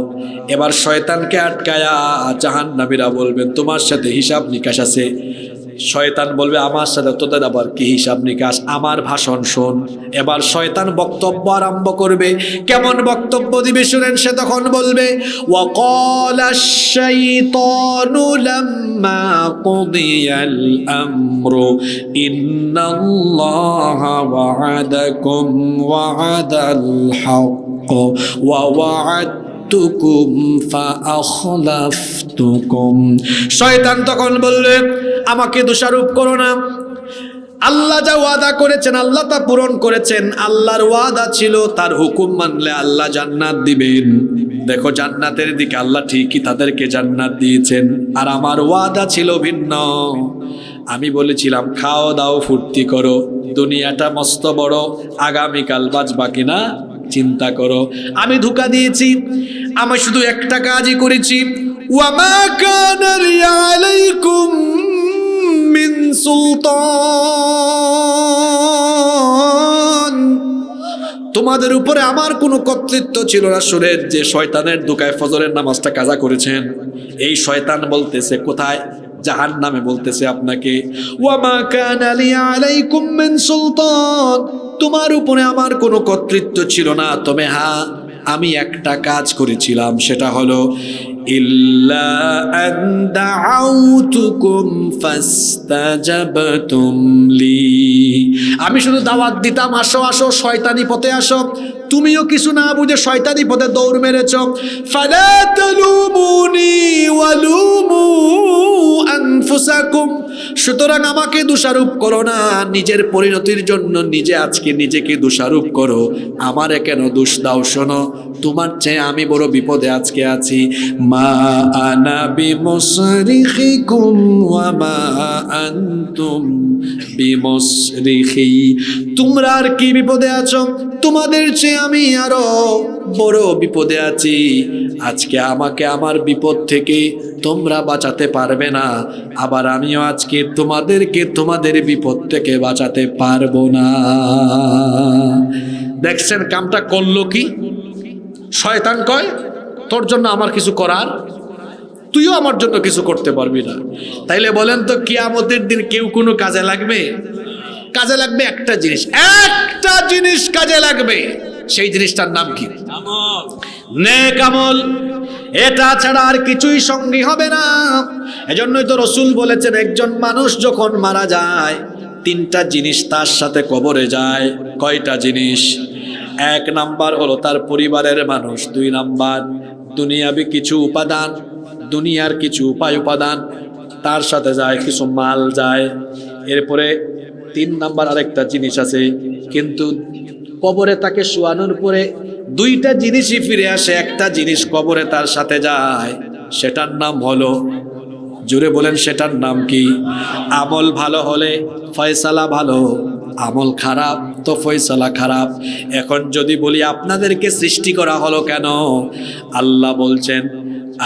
এবার শয়তানকে আটকায়া জাহান্নামীরা বলবেন তোমার সাথে হিসাব নিকাশ আছে। শয়তান বলবে আমার সাথে তোদের আবার কি হিসাব নিকাশ, আমার ভাষণ শোন। এবার শয়তান বক্তব্য আরম্ভ করবে। কেমন বক্তব্য দিবে শুনেন। সে তখন বলবে ওয়াকালাশ শাইতানু লাম্মা কুদিয়াল আমরু ইন্নাল্লাহা ওয়া'আদাকুম ওয়া'আদাল হক্ক ওয়া ওয়া'আদতুকুম ফাআখলাফতুকুম। শয়তান তখন বলবে আমাকে দোষারোপ করো না, আল্লাহ যা ওয়াদা করেছেন আল্লাহ তা পূরণ করেছেন। আল্লাহর ওয়াদা ছিল তার হুকুম মানলে আল্লাহ জান্নাত দিবেন। দেখো জান্নাতের দিকে আল্লাহ ঠিকই তাদেরকে জান্নাত দিয়েছেন, আর আমার ওয়াদা ছিল ভিন্ন। আমি বলেছিলাম খাও দাও ফুর্তি করো, দুনিয়াটা মস্ত বড়, আগামীকাল বাঁচবা কিনা চিন্তা করো। আমি ধোঁকা দিয়েছি, আমি শুধু একটা কাজই করেছি, ওয়ামা কানা লি আলাইকুম মিন সুলতান, তোমাদের উপরে আমার কোনো কর্তৃত্ব ছিল না। শুনেন যে শয়তানের দোকায় ফজরের নামাজটা কাজা করেছেন, এই শয়তান বলতেছে কোথায়? জাহান্নামে বলতেছে আপনাকে, ওয়ামা কানা লি আলাইকুম মিন সুলতান, তোমার উপরে আমার কোনো কর্তৃত্ব ছিল না, তবে হ্যাঁ আমি একটা কাজ করেছিলাম, সেটা হলো ইল্লা আন দাআউতুকুম ফাস্তাজাবতুম লি, আমি শুধু দাওয়াত দিতাম, আসো আসো শয়তানি পথে আসো, তুমিও কিছু না বুঝে শয়তানি পথে দৌড় মেরেছ। ফালা তালুমুনি ওয়ালুমু আনফুসাকুম, সুতরাং আমাকে দোষারোপ করো না, নিজের পরিণতির জন্য নিজে আজকে নিজেকে দোষারোপ করো, আমারে কেন দোষ দাও? শোনো, তোমার চেয়ে আমি বড় বিপদে আজকে আছি। মা আনা বিমুসরিখিকুম ওয়া মা আনতুম বিমুসরিখি, তোমরা আর কি বিপদে আছো, তোমাদের চেয়ে আমি আরো বড় বিপদে আছি। আজকে আমাকে আমার বিপদ থেকে তোমরা বাঁচাতে পারবে না, আবার আমিও আজকে তোমাদেরকে তোমাদের বিপদ থেকে বাঁচাতে পারবো না। দেখছেন কামটা করলো কি? শয়তান কয় তোর জন্য আমার কিছু করার, তুইও আমার জন্য কিছু করতে পারবি না। তাইলে বলেন তো কিয়ামতের দিন কেউ কোনো কাজে লাগবে? কাজে লাগবে একটা জিনিস, একটা জিনিস কাজে লাগবে, সেই জিনিসটার নাম কি? নেক আমল। এটা ছাড়া আর কিছুই সঙ্গী হবে না। এজন্যই তো রাসূল বলেছেন একজন মানুষ যখন মারা যায় তিনটা জিনিস তার সাথে কবরে যায়। কয়টা জিনিস? এক নাম্বার হলো তার পরিবারের মানুষ, দুই নাম্বার দুনিয়াবি কিছু উপাদান, দুনিয়ার কিছু উপাদান তার সাথে যায়, কিছু মাল যায়। এরপরে তিন নাম্বার আরেকটা জিনিস আছে, কিন্তু কবরে তাকে শোয়ানোর পরে দুইটা জিনিসই ফিরে আসে, একটা জিনিস কবরে তার সাথে যায়, সেটার নাম হলো, জোরে বলেন সেটার নাম কি? আমল ভালো হলে ফয়সালা ভালো, আমল খারাপ তো ফয়সালা খারাপ। এখন যদি বলি আপনাদেরকে সৃষ্টি করা হলো কেন? আল্লাহ বলছেন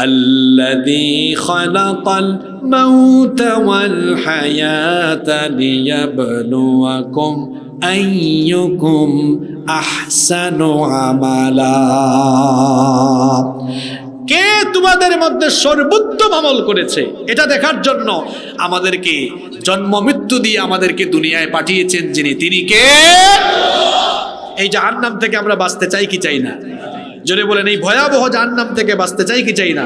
আল্লাযী খালাকাল মাউতা ওয়াল হায়াতা লিয়াবলুয়াকুম আইয়ুকুম আহসানু আমালা, কে তোমাদের মধ্যে সর্বোত্তম আমল করেছে এটা দেখার জন্য আমাদেরকে জন্ম মৃত্যু দিয়ে আমাদেরকে দুনিয়ায় পাঠিয়েছেন যিনি, তিনি কে? এই জাহান্নাম থেকে আমরা বাঁচতে চাই কি চাই না? জোরে বলেন, এই ভয়াবহ জাহান্নাম থেকে বাঁচতে চাই কি চাই না?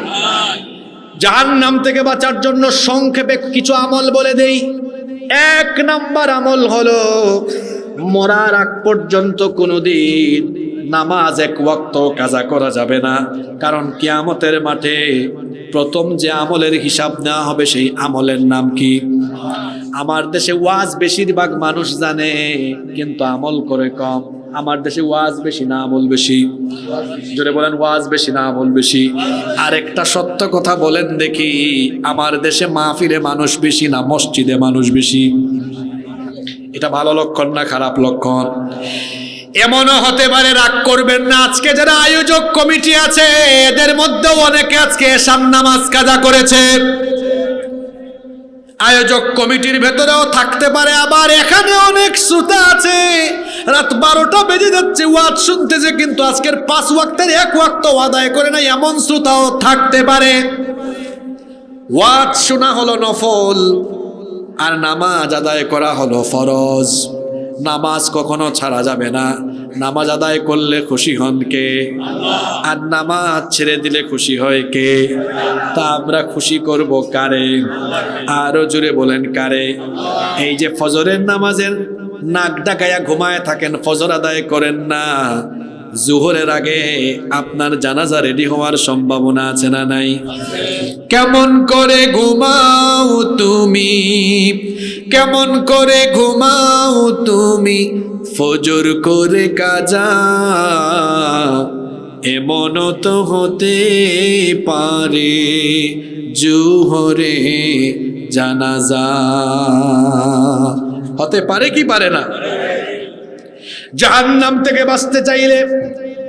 জাহান্নাম থেকে বাঁচার জন্য সংক্ষেপে কিছু আমল বলে দেই। এক নাম্বার আমল হলো মরার আগ পর্যন্ত কোনোদিন নামাজ এক ওয়াক্ত কাজা করা যাবে না, কারণ কিয়ামতের মাঠে প্রথম যে আমলের হিসাব নেওয়া হবে সেই আমলের নাম কি? আমার দেশে ওয়াজ বেশিরভাগ মানুষ জানে কিন্তু আমল করে কম। আমার দেশে ওয়াজ বেশি না আমল বেশি? জোরে বলেন, ওয়াজ বেশি না আমল বেশি? আরেকটা সত্য কথা বলেন দেখি, আমার দেশে মাহফিলে মানুষ বেশি না মসজিদে মানুষ বেশি? এটা ভালো লক্ষণ না খারাপ লক্ষণ? এমনও হতে পারে, রাগ করবেন না, আজকে যারা আয়োজক কমিটি আছে এদের মধ্যে অনেকে আজকে এশার নামাজ কাজা করেছে। আয়োজক কমিটির ভেতরেও থাকতে পারে, আবার এখানে অনেক শ্রোতা আছে রাত 12টা বেজে যাচ্ছে ওয়াজ শুনতেছে, কিন্তু আজকের 5 ওয়াক্তের 1 ওয়াক্ত আদায় করে না, এমন শ্রোতাও থাকতে পারে। ওয়াজ শোনা হলো নফল আর নামাজ আদায় করা হলো ফরজ। নামাজ কখনো ছাড়া যাবে না, নামাজ আদায় করলে খুশি হন কে? আর নামাজ ছেড়ে দিলে খুশি হয় কে? তা আমরা খুশি করব কারে? আরো জোরে বলেন কারে? এই যে ফজরের নামাজের নাক ডাকায়া ঘুমায় থাকেন, ফজর আদায় করেন না, জোহরের আগে আপনার জানাজা রেডি হওয়ার সম্ভাবনা আছে না নাই? কেমন করে ঘুমাও তুমি, কেমন করে ঘুমাও তুমি, ফজর করে কাজা, এমন তো হতে পারে জোহরে জানাজা। হতে পারে কি পারে না? জাহান্নাম থেকে বাঁচতে চাইলে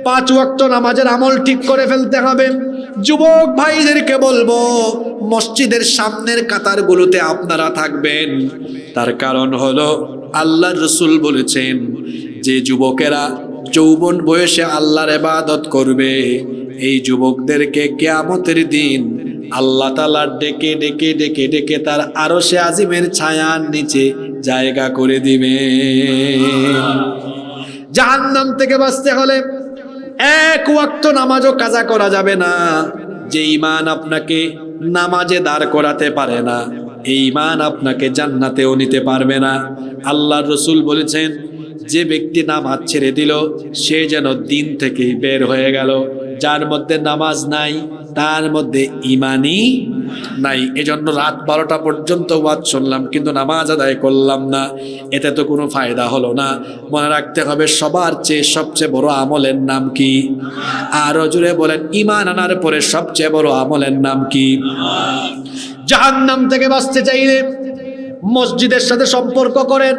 5 ওয়াক্ত নামাজের আমল ঠিক করে ফেলতে হবে। যুবক ভাইদেরকে বলবো, মসজিদের সামনের কাতারগুলোতে আপনারা থাকবেন। তার কারণ হলো আল্লাহর রাসূল বলেছেন যে যুবকেরা যৌবন বয়সে আল্লাহর ইবাদত করবে, এই যুবকদেরকে কিয়ামতের দিন আল্লাহ তাআলা ডেকে ডেকে ডেকে ডেকে তার আরশে আজিমের ছায়ার নিচে জায়গা করে দিবেন। জাহান্নাম থেকে বাঁচতে হলে এক ওয়াক্ত নামাজও কাজা করা যাবে না। যে ঈমান আপনাকে নামাজে দাঁড় করাতে পারে না, এই ঈমান আপনাকে জান্নাতেও নিতে পারবে না। আল্লাহর রাসূল বলেছেন, যে ব্যক্তি নামাজ ছেড়ে দিল সে যেন দিন থেকে বের হয়ে গেল। যার মধ্যে নামাজ নাই তার মধ্যে ঈমানই নাই। এজন্য রাত 12টা পর্যন্ত ওয়াজ শুনলাম কিন্তু নামাজ আদায় করলাম না, এতে তো কোনো ফায়দা হলো না। মনে রাখতে হবে সবার চেয়ে সবচেয়ে বড় আমলের নাম কি? আরো জোরে বলেন, ঈমান আনার পরে সবচেয়ে বড় আমলের নাম কি? জাহান্নাম থেকে বাঁচতে চাইলে মসজিদের সাথে সম্পর্ক করেন,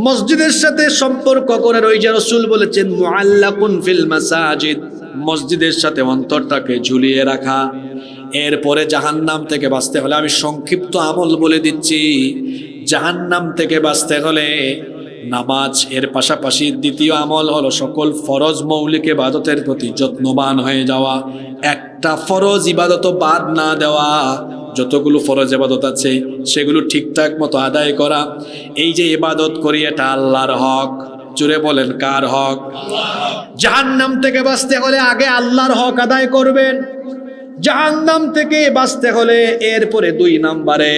মসজিদের সাথে সম্পর্ক করেন। ওই যে রাসূল বলেছেন, মুআল্লাকুন ফিল মাসাজিদ, মসজিদের সাথে অন্তরটাকে ঝুলিয়ে রাখা। এরপরে জাহান্নাম থেকে বাঁচতে হলে আমি সংক্ষিপ্ত আমল বলে দিচ্ছি। জাহান্নাম থেকে বাঁচতে হলে নামাজ, এর পাশাপাশি দ্বিতীয় আমল হলো সকল ফরজ মৌলিক ইবাদতের প্রতি যত্নবান হয়ে যাওয়া। একটা ফরজ ইবাদত বাদ না দেওয়া। যতগুলো ফরজ ইবাদত আছে সেগুলো ঠিকঠাক মতো আদায় করা। এই যে ইবাদত করি এটা আল্লাহর হক। জোরে বলেন, কার হক? জাহান্নাম থেকে বাঁচতে হলে আগে আল্লাহর হক আদায় করবেন। জাহান্নাম থেকে বাঁচতে হলে এরপরে 2 নম্বরে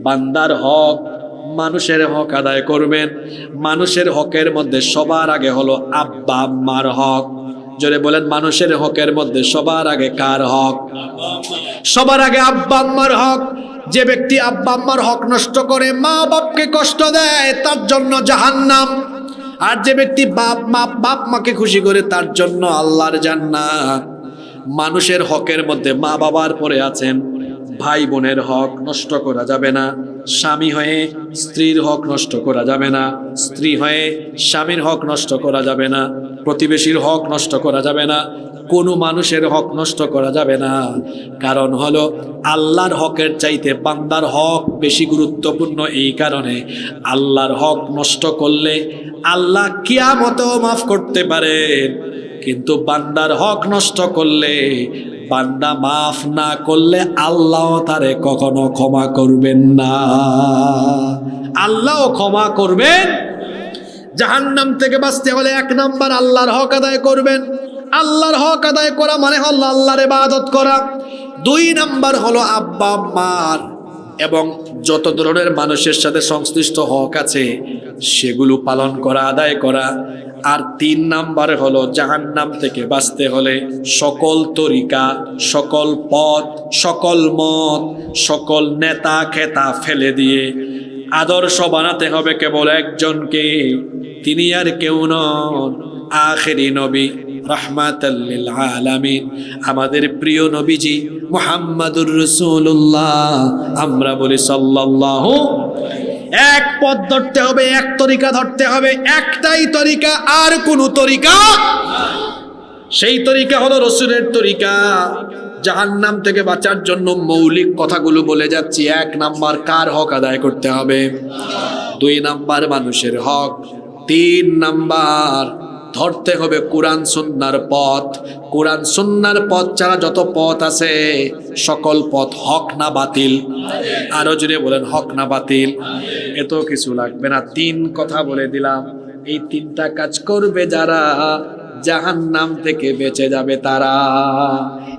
বান্দার হক, মানুষের হক আদায় করবেন। মানুষের হকের মধ্যে সবার আগে হলো আব্বা আম্মার হক। জোরে বলেন, মানুষের হকের মধ্যে সবার আগে কার হক? সবার আগে আব্বা আম্মার হক। যে ব্যক্তি আব্বা আম্মার হক নষ্ট করে, মা বাপকে কষ্ট দেয়, তার জন্য জাহান্নাম। আর যে ব্যক্তি বাপ মাকে খুশি করে, তার জন্য আল্লাহর জান্নাত। মানুষের হকের মধ্যে মা বাবার পরে আছেন ভাই বোনের হক নষ্ট করা যাবে না। স্বামী হয়ে স্ত্রীর হক নষ্ট করা যাবে না। স্ত্রী হয়ে স্বামীর হক নষ্ট করা যাবে না। প্রতিবেশীর হক নষ্ট করা যাবে না। কোনো মানুষের হক নষ্ট করা যাবে না। কারণ হলো আল্লাহর হকের চাইতে বান্দার হক বেশি গুরুত্বপূর্ণ। এই কারণে আল্লাহর হক নষ্ট করলে আল্লাহ কিয়ামতেও মাফ করতে পারেন, কিন্তু বান্দার হক নষ্ট করলে, বান্দা মাফ না করলে আল্লাহ তারে কখনো ক্ষমা করবেন না। আল্লাহও ক্ষমা করবেন। জাহান্নাম থেকে বাঁচতে হলে 1 নাম্বার আল্লাহর হক আদায় করবেন। আল্লাহর হক আদায় করা মানে হলো আল্লাহর ইবাদত করা। 2 নাম্বার হলো আব্বা আম্মার এবং যত ধরনের মানুষের সাথে সংশ্লিষ্ট হক আছে সেগুলো পালন করা, আদায় করা। আর 3 নাম্বারে হলো জাহান্নাম থেকে বাঁচতে হলে সকল তরিকা, সকল পথ, সকল মত, সকল নেতা খেতা ফেলে দিয়ে আদর্শ বানাতে হবে কেবল একজনকে। তিনি আর কেউ নন, আখেরি নবী রাহমাতাল লিল আলামিন, আমাদের প্রিয় নবীজি মুহাম্মাদুর রাসূলুল্লাহ। আমরা বলি সাল্লাল্লাহু। এক পথ ধরতে হবে, এক তরিকা ধরতে হবে, একটাই তরিকা, আর কোনো তরিকা। সেই তরিকা হলো রাসূলের তরিকা। জাহান্নাম থেকে বাঁচার জন্য মৌলিক কথাগুলো বলে যাচ্ছি। 1 নাম্বার কার হক আদায় করতে হবে, 2 নাম্বার মানুষের হক, 3 নাম্বার ধরতে হবে কোরআন সুন্নাহর পথ। কোরআন সুন্নাহর পথ ছাড়া যত পথ আছে সকল পথ হক না বাতিল? আরো জোরে বলেন, হক না বাতিল? এত কিছু লাগবে না, 3 কথা বলে দিলাম। এই 3টা কাজ করবে যারা, জাহান্নাম থেকে বেঁচে যাবে তারা।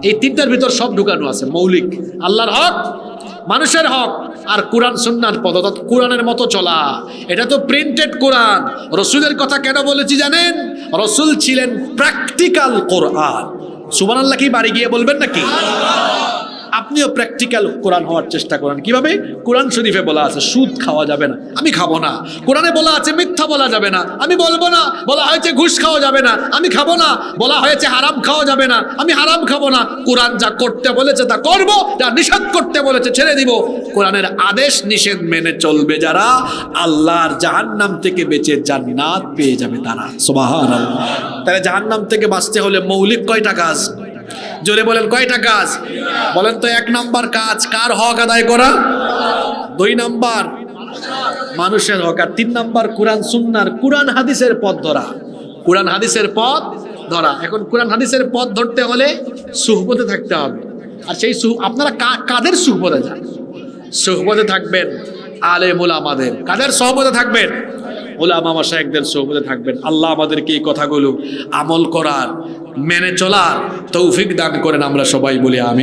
এই 3টার ভিতর সব ঢুকানো আছে, মৌলিক আল্লাহর হক, মানুষের হক, আর কোরআন সুন্নাহর পথ, অর্থাৎ কোরআনের মতো চলা। এটা তো প্রিন্টেড কোরআন। রসুলের কথা কেন বলেছি জানেন? রসুল ছিলেন প্র্যাকটিক্যাল কোরআন। সুবহানাল্লাহ কি বাড়ি গিয়ে বলবেন নাকি? আপনিও প্র্যাকটিক্যাল কোরআন হওয়ার চেষ্টা করেন। কিভাবে? কোরআন শরীফে বলা আছে সুদ খাওয়া যাবে না, আমি খাবো না। কোরআনে বলা আছে মিথ্যা বলা যাবে না, আমি বলবো না। বলা হয়েছে ঘুষ খাওয়া যাবে না, আমি খাবো না। বলা হয়েছে হারাম খাওয়া যাবে না, আমি হারাম খাবো না। কোরআন যা করতে বলেছে তা করব, যা নিষেধ করতে বলেছে ছেড়ে দিব। কোরআনের আদেশ নিষেধ মেনে চলবে যারা, আল্লাহর জাহান্নাম থেকে বেঁচে জান্নাত পেয়ে যাবে তারা। সুবহানাল্লাহ। তাহলে জাহান্নাম থেকে বাঁচতে হলে মৌলিক কয়টা কাজ? জোরে বলেন, কয়টা কাজ? বলেন তো। 1 নাম্বার কাজ কার হক আদায় করা, 2 নাম্বার মানুষের হক, আর 3 নাম্বার কোরআন সুন্নাহর, কোরআন হাদিসের পথ ধরা। কোরআন হাদিসের পথ ধরা। এখন কোরআন হাদিসের পথ ধরতে হলে সুহবতে থাকতে হবে। আর সেই আপনারা কাদের সুহবতে যান? সুহবতে থাকবেন আলেম উলামাদের। কাদের সুহবতে থাকবেন? উলামা মাশায়েখদের সুহবতে থাকবেন। আল্লাহ আমাদেরকে এই কথাগুলো আমল করার, মেনে চলার তৌফিক দান করেন। আমরা সবাই বলি আমিন।